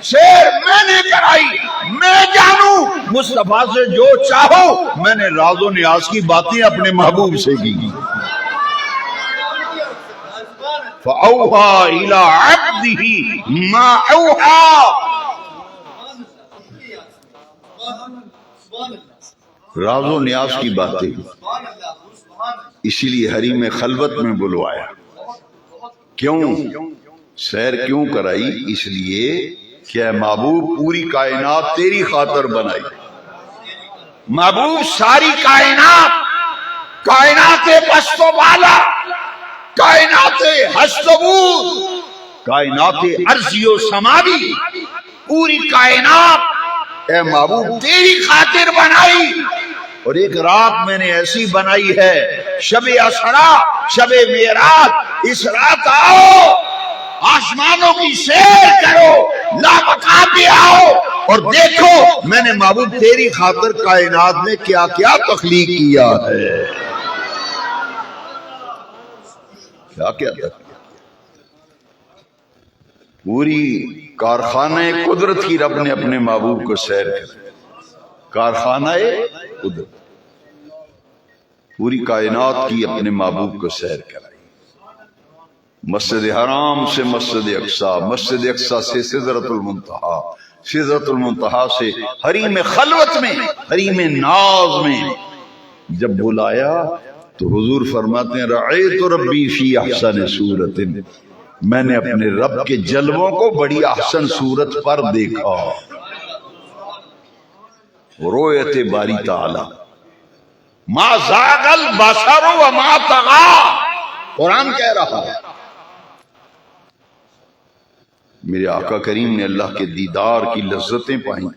شیر میں نے کرائی، میں جانوں مصطفیٰ سے جو چاہو۔ میں نے راز و نیاز کی باتیں اپنے محبوب سے کی۔ فَأَوْحَىٰ إِلَىٰ عَبْدِهِ مَا أَوْحَىٰ۔ راز و نیاز کی باتیں، اسی لیے حریم خلوت میں بلوایا۔ کیوں سیر کیوں کرائی؟ اس لیے کہ اے محبوب پوری کائنات تیری خاطر بنائی۔ محبوب ساری کائنات، کائنات پست و بالا، کائنات ہست و بود، کائنات ارضی و سماوی، پوری کائنات اے محبوب تیری خاطر بنائی۔ اور ایک رات میں نے ایسی بنائی ہے، شب اسرا، شب معراج۔ اس رات آؤ، آسمانوں کی سیر کرو، لامکان پہ آؤ اور دیکھو میں نے محبوب تیری خاطر کائنات میں کیا کیا تخلیق کیا ہے، کیا کیا تخلیق۔ پوری کارخانہ قدرت کی رب نے اپنے محبوب کو سیر کر، کارخانہ قدرت پوری کائنات کی اپنے محبوب کو سیر کرائی۔ مسجد حرام سے مسجد اقصی، مسجد اقصی سے سدرۃ المنتہا، سدرۃ المنتہا سے حریم خلوت میں، حریم ناز میں جب بلایا تو حضور فرماتے ہیں رأیت ربی فی احسن صورت، میں نے اپنے رب کے جلووں کو بڑی احسن صورت پر دیکھا۔ رؤیت باری تعالی، ما زاغ البصر وما طغى، قرآن کہہ رہا ہے۔ میرے آقا کریم نے اللہ کے دیدار کی لذتیں پائیں،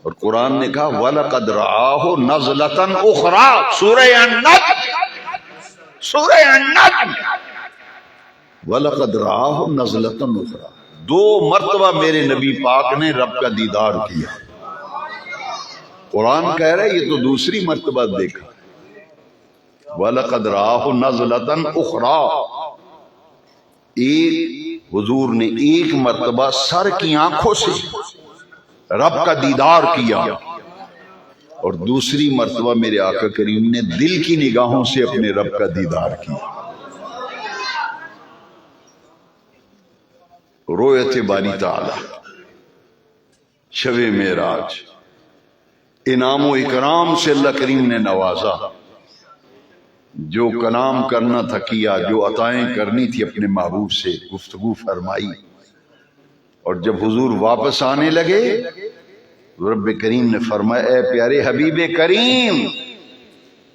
اور قرآن نے کہا وَلَقَدْ رَآهُ نَزْلَةً أُخْرَى، سورہ النجم، سورہ النجم، وَلَقَدْ رَآهُ نَزْلَةً أُخْرَى، 2 مرتبہ میرے نبی پاک نے رب کا دیدار کیا۔ قرآن کہہ رہے یہ تو دوسری مرتبہ دیکھا۔ وَلَقَدْ رَآهُ نَزْلَةً أُخْرَى، ایک حضور نے ایک مرتبہ سر کی آنکھوں سے رب کا دیدار کیا، اور دوسری مرتبہ میرے آقا کریم نے دل کی نگاہوں سے اپنے رب کا دیدار کیا۔ رویت باری تعالی، شب معراج، انعام و اکرام سے اللہ کریم نے نوازا، جو کلام کرنا تھا کیا، جو عطائیں کرنی تھی اپنے محبوب سے گفتگو فرمائی، اور جب حضور واپس آنے لگے رب کریم نے فرمایا اے پیارے حبیب کریم،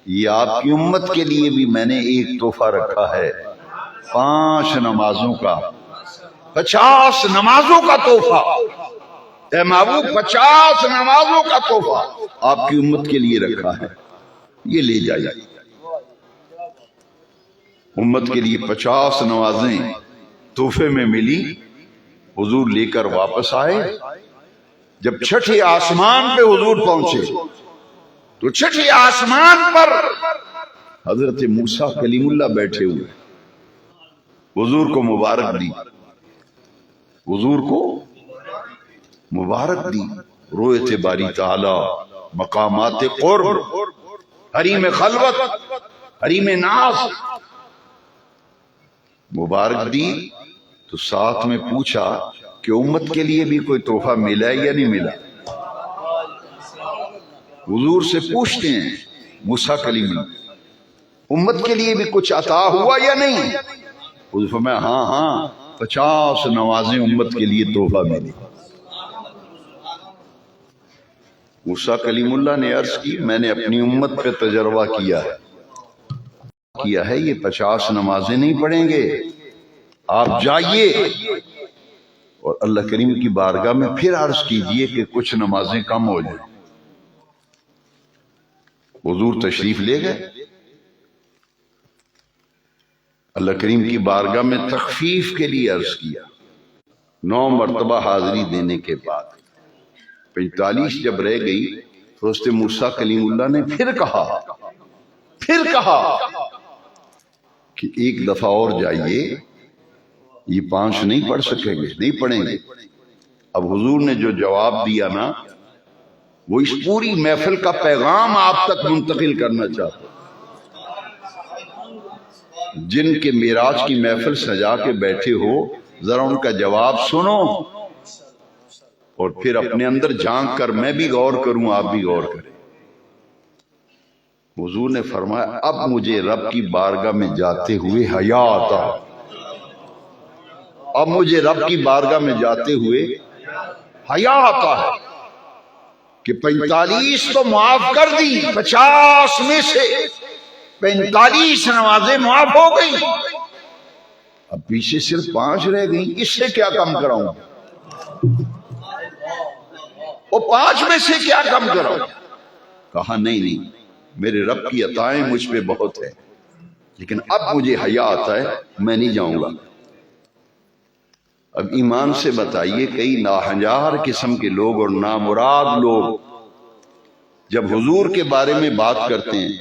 یہ آپ کی امت کے لیے بھی میں نے ایک تحفہ رکھا ہے، 5 نمازوں کا، 50 نمازوں کا تحفہ، اے محبوب 50 نمازوں کا تحفہ آپ کی امت کے لیے رکھا ہے، یہ لے جائیے۔ امت کے لیے 50 نمازیں تحفے میں ملی، حضور لے کر واپس آئے۔ جب چھٹے آسمان پہ حضور پہنچے تو چھٹے آسمان پر حضرت موسیٰ کلیم اللہ بیٹھے ہوئے، حضور کو مبارک دی، حضور کو مبارک دی۔ رویت باری تعالی، مقامات قرب، حریم خلوت، حریم ناز، مبارک دی تو ساتھ میں پوچھا کہ امت کے لیے بھی کوئی تحفہ ملا ہے یا نہیں ملا؟ حضور سے پوچھتے ہیں موسیٰ کلیم اللہ، امت کے لیے بھی کچھ عطا ہوا یا نہیں؟ حضور فرمایا ہاں 50 نمازیں امت کے لیے تحفہ ملی۔ موسیٰ کلیم اللہ نے عرض کی میں نے اپنی امت پہ تجربہ کیا ہے، یہ 50 نمازیں نہیں پڑھیں گے، آپ جائیے اور اللہ کریم کی بارگاہ میں پھر عرض کیجئے کہ کچھ نمازیں کم ہو جائیں۔ حضور تشریف لے گئے، اللہ کریم کی بارگاہ میں تخفیف کے لیے عرض کیا۔ 9 مرتبہ حاضری دینے کے بعد 45 جب رہ گئی تو حضرت موسیٰ کلیم اللہ نے پھر کہا کہ ایک دفعہ اور جائیے، یہ 5 نہیں پڑھ سکیں گے، نہیں پڑھیں گے۔ اب حضور نے جو جواب دیا نا، وہ اس پوری محفل کا پیغام آپ تک منتقل کرنا چاہتا۔ جن کے معراج کی محفل سجا کے بیٹھے ہو، ذرا ان کا جواب سنو اور پھر اپنے اندر جھانک کر میں بھی غور کروں، آپ بھی غور کریں۔ حضور نے فرمایا اب مجھے رب کی بارگاہ میں جاتے ہوئے حیا آتا ہے، اب مجھے رب کی بارگاہ میں جاتے ہوئے حیا آتا ہے کہ 45 تو معاف کر دی، 50 میں سے 45 نمازیں معاف ہو گئی، اب پیچھے صرف 5 رہ گئی، اس سے کیا کم کراؤں؟ وہ 5 میں سے کیا کم کراؤں؟ کہا نہیں، میرے رب کی عطائیں مجھ پہ بہت ہے، لیکن اب مجھے حیا آتا ہے، میں نہیں جاؤں گا۔ اب ایمان سے بتائیے، کئی ناہنجار قسم کے لوگ اور نامراد لوگ جب حضور کے بارے میں بات کرتے ہیں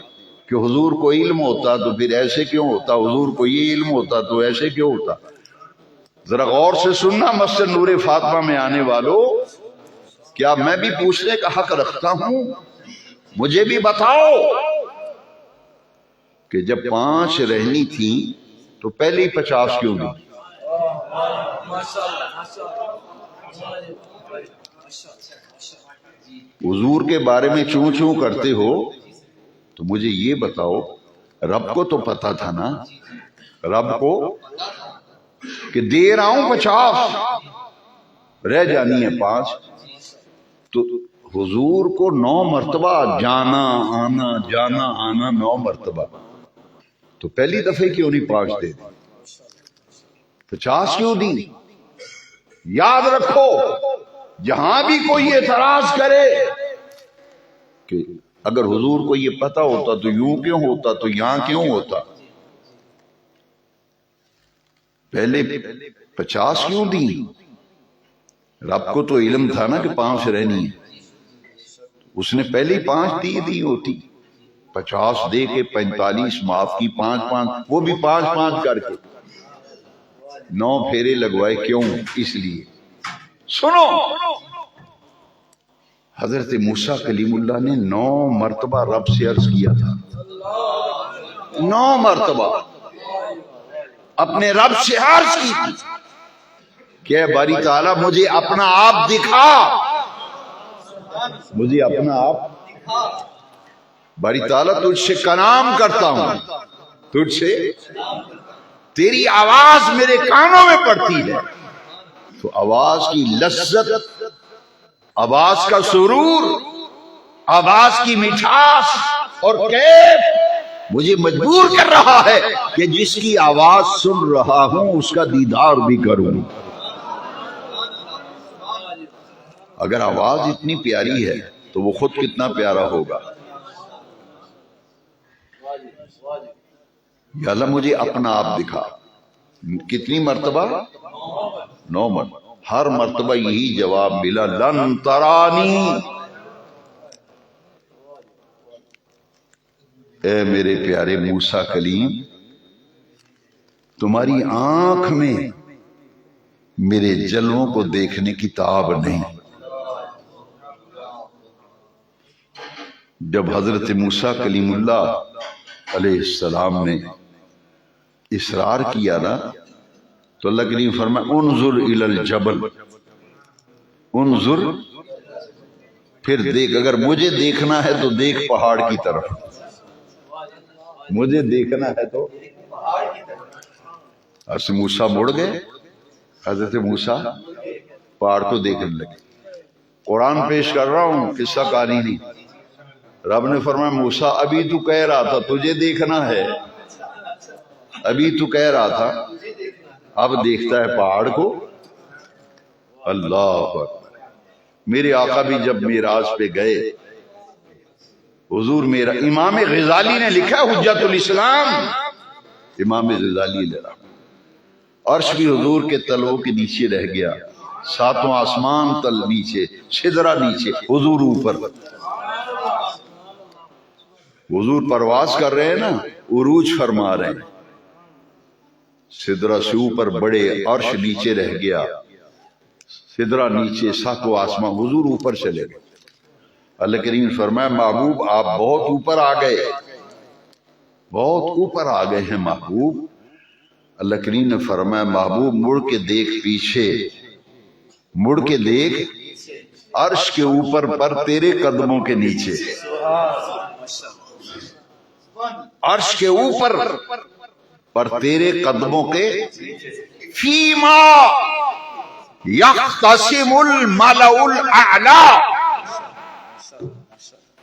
کہ حضور کو علم ہوتا تو پھر ایسے کیوں ہوتا، حضور کو یہ علم ہوتا تو ایسے کیوں ہوتا؟ ذرا غور سے سننا مسجد نور فاطمہ میں آنے والوں، کیا میں بھی پوچھنے کا حق رکھتا ہوں؟ مجھے بھی بتاؤ کہ جب 5 رہنی تھی تو پہلے ہی 50 کیوں دی؟ حضور کے بارے میں چوں چوں کرتے ہو تو مجھے یہ بتاؤ، رب کو تو پتا تھا نا، رب کو کہ دے رہا ہوں 50، رہ جانی ہے 5، تو حضور کو 9 مرتبہ جانا آنا 9 مرتبہ، تو پہلی دفعہ کیوں نہیں 5 دے دی؟ 50 کیوں دی؟ یاد رکھو، جہاں بھی کوئی اعتراض کرے کہ اگر حضور کو یہ پتا ہوتا تو یوں کیوں ہوتا، تو یہاں کیوں ہوتا، پہلے 50 کیوں دی؟ رب کو تو علم تھا نا کہ 5 رہنی ہے، اس نے پہلے 5 دی ہوتی، 50 دے کے 45 معاف کی، 5 وہ بھی 5 کر کے 9 پھیرے لگوائے، کیوں؟ اس لیے سنو، حضرت موسیٰ کلیم اللہ نے 9 مرتبہ رب سے عرض کیا تھا، 9 مرتبہ اپنے رب سے عرض کی تھی کہ اے باری تعالیٰ مجھے اپنا آپ دکھا، مجھے اپنا آپ، باری تعالیٰ تجھ سے کلام کرتا ہوں، تجھ سے تیری آواز میرے کانوں میں پڑتی ہے، تو آواز کی لذت، آواز کا سرور، آواز کی مٹھاس اور کیف مجھے مجبور کر رہا ہے کہ جس کی آواز سن رہا ہوں اس کا دیدار بھی کروں۔ اگر آواز اتنی پیاری ہے تو وہ خود کتنا پیارا ہوگا۔ یا اللہ مجھے اپنا آپ دکھا، کتنی مرتبہ؟ 9 مرتبہ، ہر مرتبہ یہی جواب ملا، لن ترانی، اے میرے پیارے موسیٰ کلیم، تمہاری آنکھ میں میرے جلووں کو دیکھنے کی تاب نہیں۔ جب حضرت موسیٰ کلیم اللہ علیہ السلام نے اصرار کیا نا تو اللہ کریم فرمایا انظر الی الجبل، انظر، پھر دیکھ، اگر مجھے دیکھنا ہے تو دیکھ پہاڑ کی طرف، مجھے دیکھنا ہے تو۔ حضرت موسیٰ مڑ گئے، حضرت موسیٰ پہاڑ کو دیکھنے لگے۔ قرآن پیش کر رہا ہوں، قصہ کہانی نہیں۔ رب نے فرمایا موسیٰ ابھی تو کہہ رہا تھا تجھے دیکھنا ہے، ابھی تو کہہ رہا تھا، اب دیکھتا ہے پہاڑ کو۔ اللہ اکبر۔ میرے آقا بھی جب معراج پہ گئے، حضور میرا، امام غزالی نے لکھا، حجت الاسلام امام غزالی نے لکھا، عرش بھی حضور کے تلووں کے نیچے رہ گیا، 7واں آسمان تل نیچے، سدرہ نیچے، حضور اوپر۔ حضور پرواز کر رہے ہیں نا، عروج فرما رہے ہیں، سدرہ سے اوپر بڑے، عرش نیچے رہ گیا، سدرہ نیچے، 7واں آسمان، حضور اوپر چلے گئے۔ اللہ کریم نے فرمایا محبوب آپ بہت اوپر آ گئے، بہت اوپر آ گئے ہیں محبوب۔ اللہ کریم نے فرمایا محبوب مڑ کے دیکھ پیچھے، مڑ کے دیکھ، عرش کے اوپر پر تیرے قدموں کے نیچے، عرش کے اوپر پر تیرے قدموں کے، فیما یختصم الملأ الاعلی،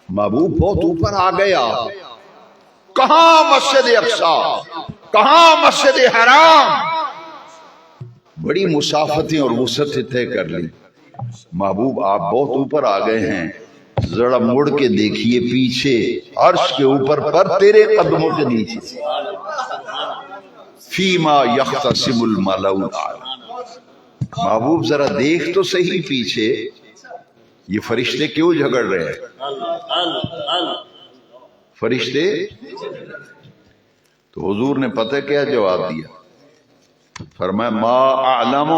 محبوب بہت اوپر آ گیا، کہاں مسجد اقصی، کہاں مسجد حرام، بڑی مسافتیں اور وسعتیں طے کر لی۔ محبوب آپ بہت اوپر آ گئے ہیں، ذرا مڑ کے دیکھیے پیچھے، عرش کے اوپر پر تیرے قدموں کے نیچے، فیما یختصم الملأ الاعلی۔ محبوب ذرا دیکھ تو صحیح پیچھے، یہ فرشتے کیوں جھگڑ رہے ہیں؟ فرشتے، تو حضور نے پتہ کیا جواب دیا؟ فرمایا ما اعلم،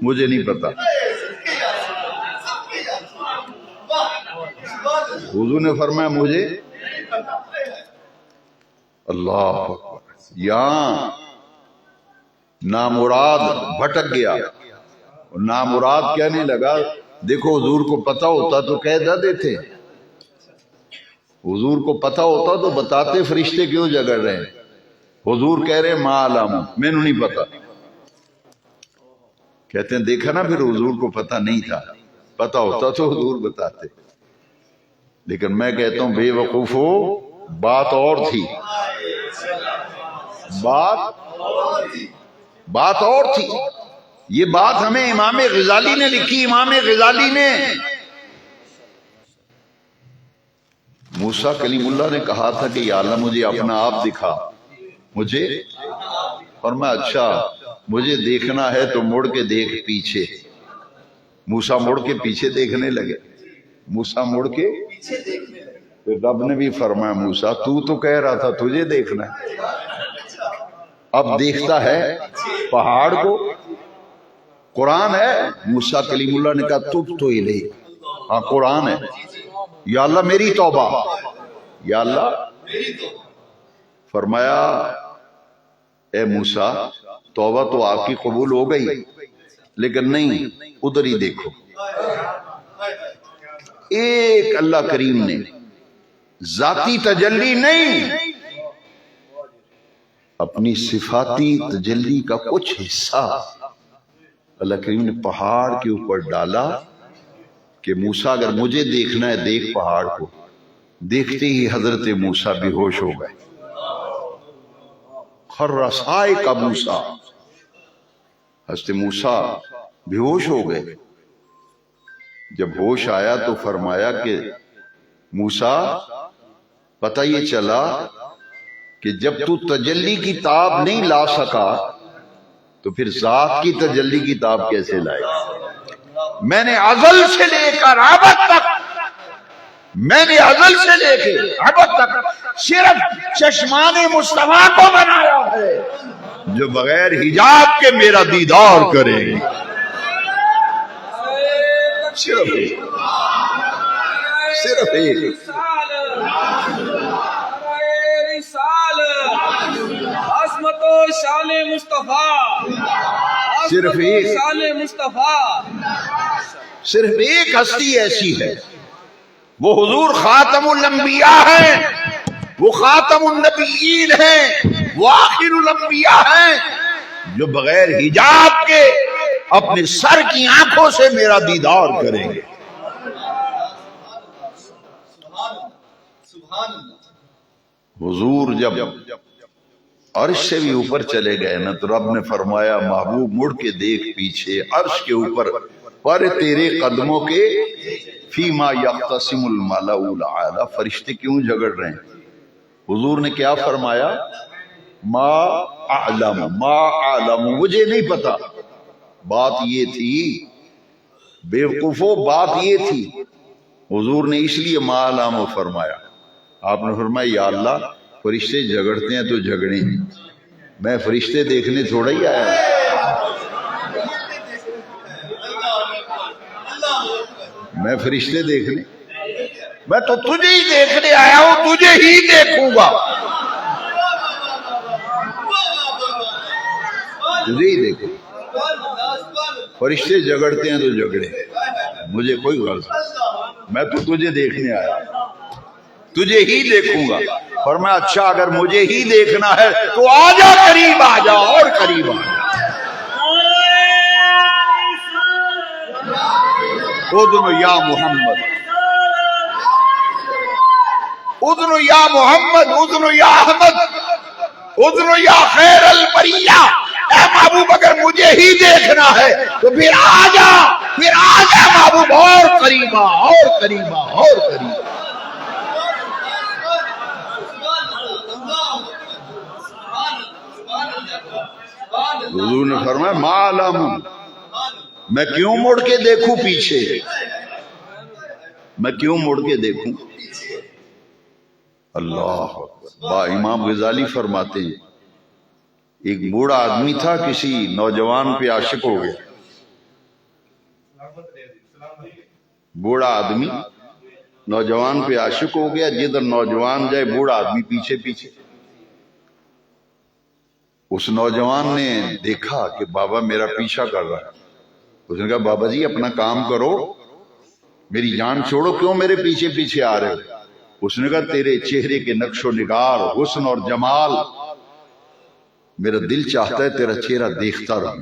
مجھے نہیں پتا۔ حضور نے فرمایا مجھے، اللہ اکبر، یہاں نامراد بھٹک گیا، نامراد کہنے لگا دیکھو حضور کو پتا ہوتا تو کہہ نہ دیتے، حضور کو پتا ہوتا تو بتاتے فرشتے کیوں جھگڑ رہے ہیں۔ حضور کہہ رہے ما علم، میں نے نہیں پتا، کہتے ہیں دیکھا نا پھر حضور کو پتہ نہیں تھا، پتہ ہوتا تو حضور بتاتے، لیکن میں کہتا ہوں بے وقوفو بات اور تھی، بات اور تھی۔ یہ بات ہمیں امام غزالی نے لکھی۔ امام غزالی نے موسیٰ کلیم اللہ نے کہا تھا کہ یا اللہ مجھے اپنا آپ دکھا مجھے، اور میں اچھا مجھے دیکھنا ہے تو مڑ کے دیکھ پیچھے۔ موسیٰ مڑ کے پیچھے دیکھنے لگے، موسیٰ مڑ کے پھر رب نے بھی فرمایا موسیٰ تو کہہ رہا تھا تجھے دیکھنا ہے، اب دیکھتا ہے پہاڑ کو۔ قرآن ہے، موسیٰ کلیم اللہ نے کہا تب تو الیہ، ہاں قرآن ہے، یا اللہ میری توبہ، یا اللہ فرمایا اے موسیٰ توبہ تو آپ کی قبول ہو گئی، لیکن نہیں ادھر ہی دیکھو۔ ایک اللہ کریم نے ذاتی تجلی نہیں، اپنی صفاتی تجلی کا کچھ حصہ اللہ کریم نے پہاڑ کے اوپر ڈالا کہ موسیٰ اگر مجھے دیکھنا ہے دیکھ پہاڑ کو۔ دیکھتے ہی حضرت موسیٰ بے ہوش ہو گئے، خر صائق موسیٰ، حضرت موسیٰ بے ہوش ہو گئے۔ جب ہوش آیا تو فرمایا کہ موسیٰ پتہ یہ چلا کہ جب تو تجلی کی تاب نہیں لا سکا تو پھر ذات کی تجلی کی تاب کیسے لائے؟ میں نے ازل سے لے کر ابد تک، میں نے ازل سے لے کے ابد تک صرف چشمان مصطفیٰ کو بنایا ہے جو بغیر حجاب کے میرا دیدار کرے، صرف ایک عظمت و شان مصطفیٰ، صرف ایک شان مصطفیٰ، صرف ایک ہستی ایسی ہے، وہ حضور خاتم الانبیاء ہیں، وہ خاتم النبیین ہیں، وہ آخر الانبیاء ہیں، جو بغیر حجاب کے اپنے سر کی آنکھوں سے میرا دیدار کریں گے۔ حضور جب عرش سے بھی اوپر چلے گئے نا تو رب نے فرمایا محبوب مڑ کے دیکھ پیچھے، عرش کے اوپر پر تیرے قدموں کے فیما یختصم الملأ الاعلی، فرشتے کیوں جھگڑ رہے ہیں؟ حضور نے کیا فرمایا؟ ما اعلم، مجھے نہیں پتا۔ بات یہ تھی بیوقوفو، بات یہ تھی حضور نے اس لیے ما اعلم فرمایا۔ آپ نے فرمایا یا اللہ فرشتے جھگڑتے ہیں تو جھگڑیں، میں فرشتے دیکھنے تھوڑا ہی آیا میں فرشتے دیکھنے، میں تو تجھے ہی دیکھنے آیا ہوں، تجھے ہی دیکھوں گا، تجھے ہی دیکھوں۔ فرشتے جھگڑتے ہیں تو جھگڑے، مجھے کوئی غرض نہیں، میں تو تجھے دیکھنے آیا، تجھے ہی دیکھوں گا۔ فرمایا اچھا اگر مجھے ہی دیکھنا ہے تو آجا، قریب آجا، اور قریب آجا۔ اذن یا محمد، اذن یا محمد، اذن یا احمد، اذن یا خیر البریہ۔ اے محبوب اگر مجھے ہی دیکھنا ہے تو پھر آجا، پھر آجا محبوب، اور قریب آ، اور قریب آ، اور قریب آ۔ حضور نے فرمایا معلوم، میں کیوں مڑ کے دیکھوں پیچھے، میں کیوں مڑ کے دیکھوں؟ اللہ با امام غزالی فرماتے ہیں ایک بوڑھا آدمی تھا، کسی نوجوان پہ عاشق ہو گیا۔ بوڑھا آدمی نوجوان پہ عاشق ہو گیا، جدھر نوجوان جائے بوڑھا آدمی پیچھے پیچھے۔ اس نوجوان نے دیکھا کہ بابا میرا پیچھا کر رہا ہے، اس نے کہا بابا جی اپنا کام کرو، میری جان چھوڑو، کیوں میرے پیچھے پیچھے آ رہے ہو؟ اس نے کہا تیرے چہرے کے نقش و نگار، حسن اور جمال، میرا دل چاہتا ہے تیرا چہرہ دیکھتا رہوں۔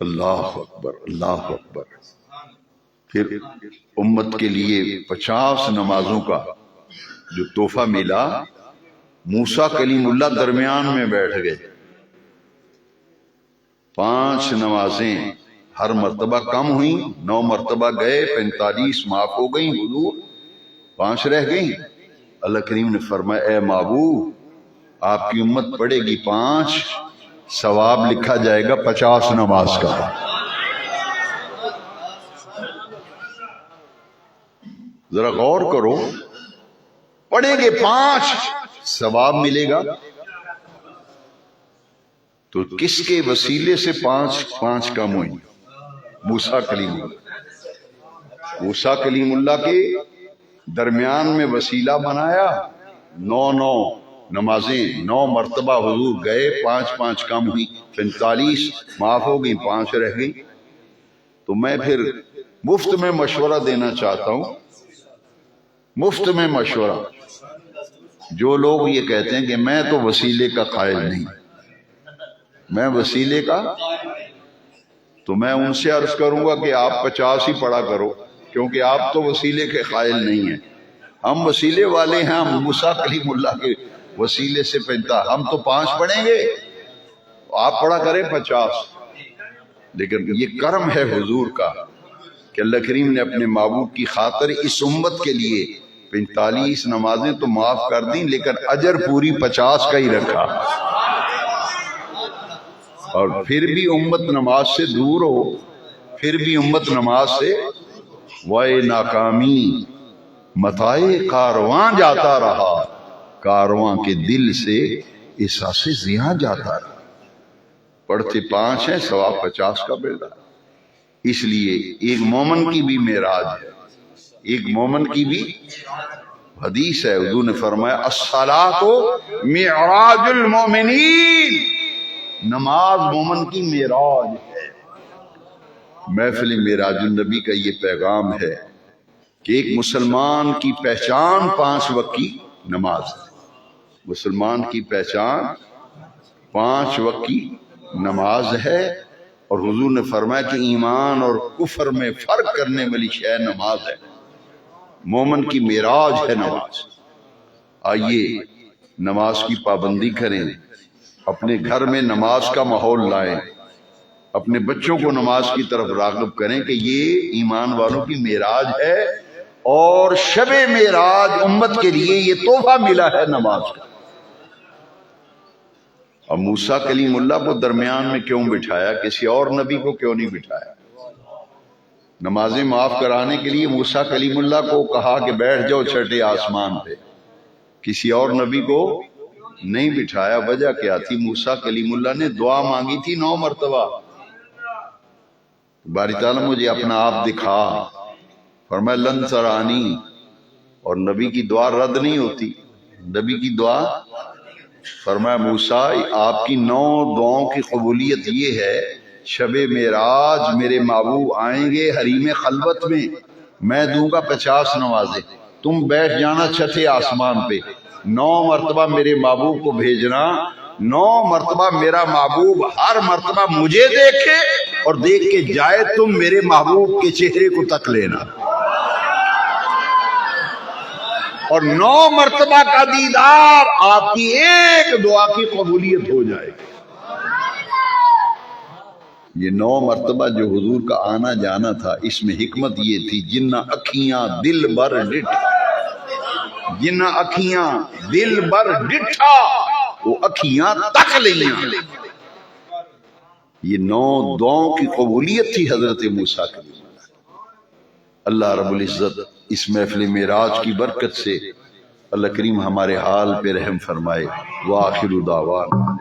اللہ اکبر اللہ اکبر. پھر امت کے لیے 50 نمازوں کا جو تحفہ ملا، موسیٰ کلیم اللہ درمیان میں بیٹھ گئے. 5 نمازیں ہر مرتبہ کم ہوئیں، 9 مرتبہ گئے، 45 معاف ہو گئیں، حضور 5 رہ گئیں. اللہ کریم نے فرمایا اے محبوب آپ کی امت پڑھے گی 5، ثواب لکھا جائے گا 50 نماز کا. ذرا غور کرو، پڑھیں گے 5 ثواب ملے گا. تو کس کے وسیلے سے 5 کم ہوئی؟ موسیٰ کلیم اللہ. موسیٰ کلیم اللہ کے درمیان میں وسیلہ بنایا. 9 نمازیں 9 مرتبہ حضور گئے، 5 کم ہوئی، 45 معاف ہو گئی، 5 رہ گئی. تو میں پھر مفت میں مشورہ دینا چاہتا ہوں، مفت میں مشورہ. جو لوگ یہ کہتے ہیں کہ میں تو وسیلے کا قائل نہیں، میں وسیلے کا، تو میں ان سے عرض کروں گا کہ آپ 50 ہی پڑھا کرو، کیونکہ آپ تو وسیلے کے قائل نہیں ہیں. ہم وسیلے والے ہیں، ہم موسیٰ کلیم اللہ کے وسیلے سے پہنتا، ہم تو 5 پڑھیں گے، آپ پڑھا کریں 50. لیکن یہ کرم ہے حضور کا کہ اللہ کریم نے اپنے محبوب کی خاطر اس امت کے لیے 45 نمازیں تو معاف کر دیں، لیکن اجر پوری 50 کا ہی رکھا. اور پھر بھی امت نماز سے دور ہو، پھر بھی امت نماز سے وائے ناکامی متاع کارواں جاتا رہا، کارواں کے دل سے احساس زیاں جاتا رہا. پڑھتے 5 ہیں، ثواب 50 کا مل رہا. اس لیے ایک مومن کی بھی معراج ہے، ایک مومن کی بھی حدیث ہے. حضور نے فرمایا الصلاۃ معراج المومنین، نماز مومن کی معراج ہے. محفل معراج النبی کا یہ پیغام ہے کہ ایک مسلمان کی پہچان 5 وقت کی نماز ہے. مسلمان کی پہچان 5 وقت کی نماز ہے. اور حضور نے فرمایا کہ ایمان اور کفر میں فرق کرنے والی شے نماز ہے. مومن کی معراج ہے نماز. آئیے نماز کی پابندی کریں، اپنے گھر میں نماز کا ماحول لائیں، اپنے بچوں کو نماز کی طرف راغب کریں کہ یہ ایمان والوں کی معراج ہے، اور شب معراج امت کے لیے یہ تحفہ ملا ہے نماز کا. اور موسیٰ کلیم اللہ کو درمیان میں کیوں بٹھایا؟ کسی اور نبی کو کیوں نہیں بٹھایا؟ نمازیں معاف کرانے کے لیے موسیٰ کلیم اللہ کو کہا کہ بیٹھ جاؤ چھٹے آسمان پہ، کسی اور نبی کو نہیں بٹھایا. وجہ کیا تھی؟ موسیٰ کلیم اللہ نے دعا مانگی تھی 9 مرتبہ، باری تعالیٰ مجھے اپنا آپ دکھا. فرمایا لن ترانی، اور نبی کی دعا رد نہیں ہوتی. نبی کی دعا، فرمایا موسیٰ آپ کی 9 دعاؤں کی قبولیت یہ ہے، شب معراج میرے محبوب آئیں گے حریم خلوت میں دوں گا 50 نمازیں، تم بیٹھ جانا چھٹے آسمان پہ، 9 مرتبہ میرے محبوب کو بھیجنا. 9 مرتبہ میرا محبوب ہر مرتبہ مجھے دیکھے اور دیکھ کے جائے، تم میرے محبوب کے چہرے کو تک لینا، اور 9 مرتبہ کا دیدار آپ کی ایک دعا کی قبولیت ہو جائے. یہ 9 مرتبہ جو حضور کا آنا جانا تھا، اس میں حکمت یہ تھی جنہ اکھیاں دل بر ڈٹھا، جنہ اکھیاں دل بر ڈٹھا وہ اکھیاں تک لیاں. یہ 9 دعاؤں کی قبولیت تھی حضرت موسیٰ کی. اللہ رب العزت اس محفل معراج کی برکت سے اللہ کریم ہمارے حال پہ رحم فرمائے. وآخر دعوانا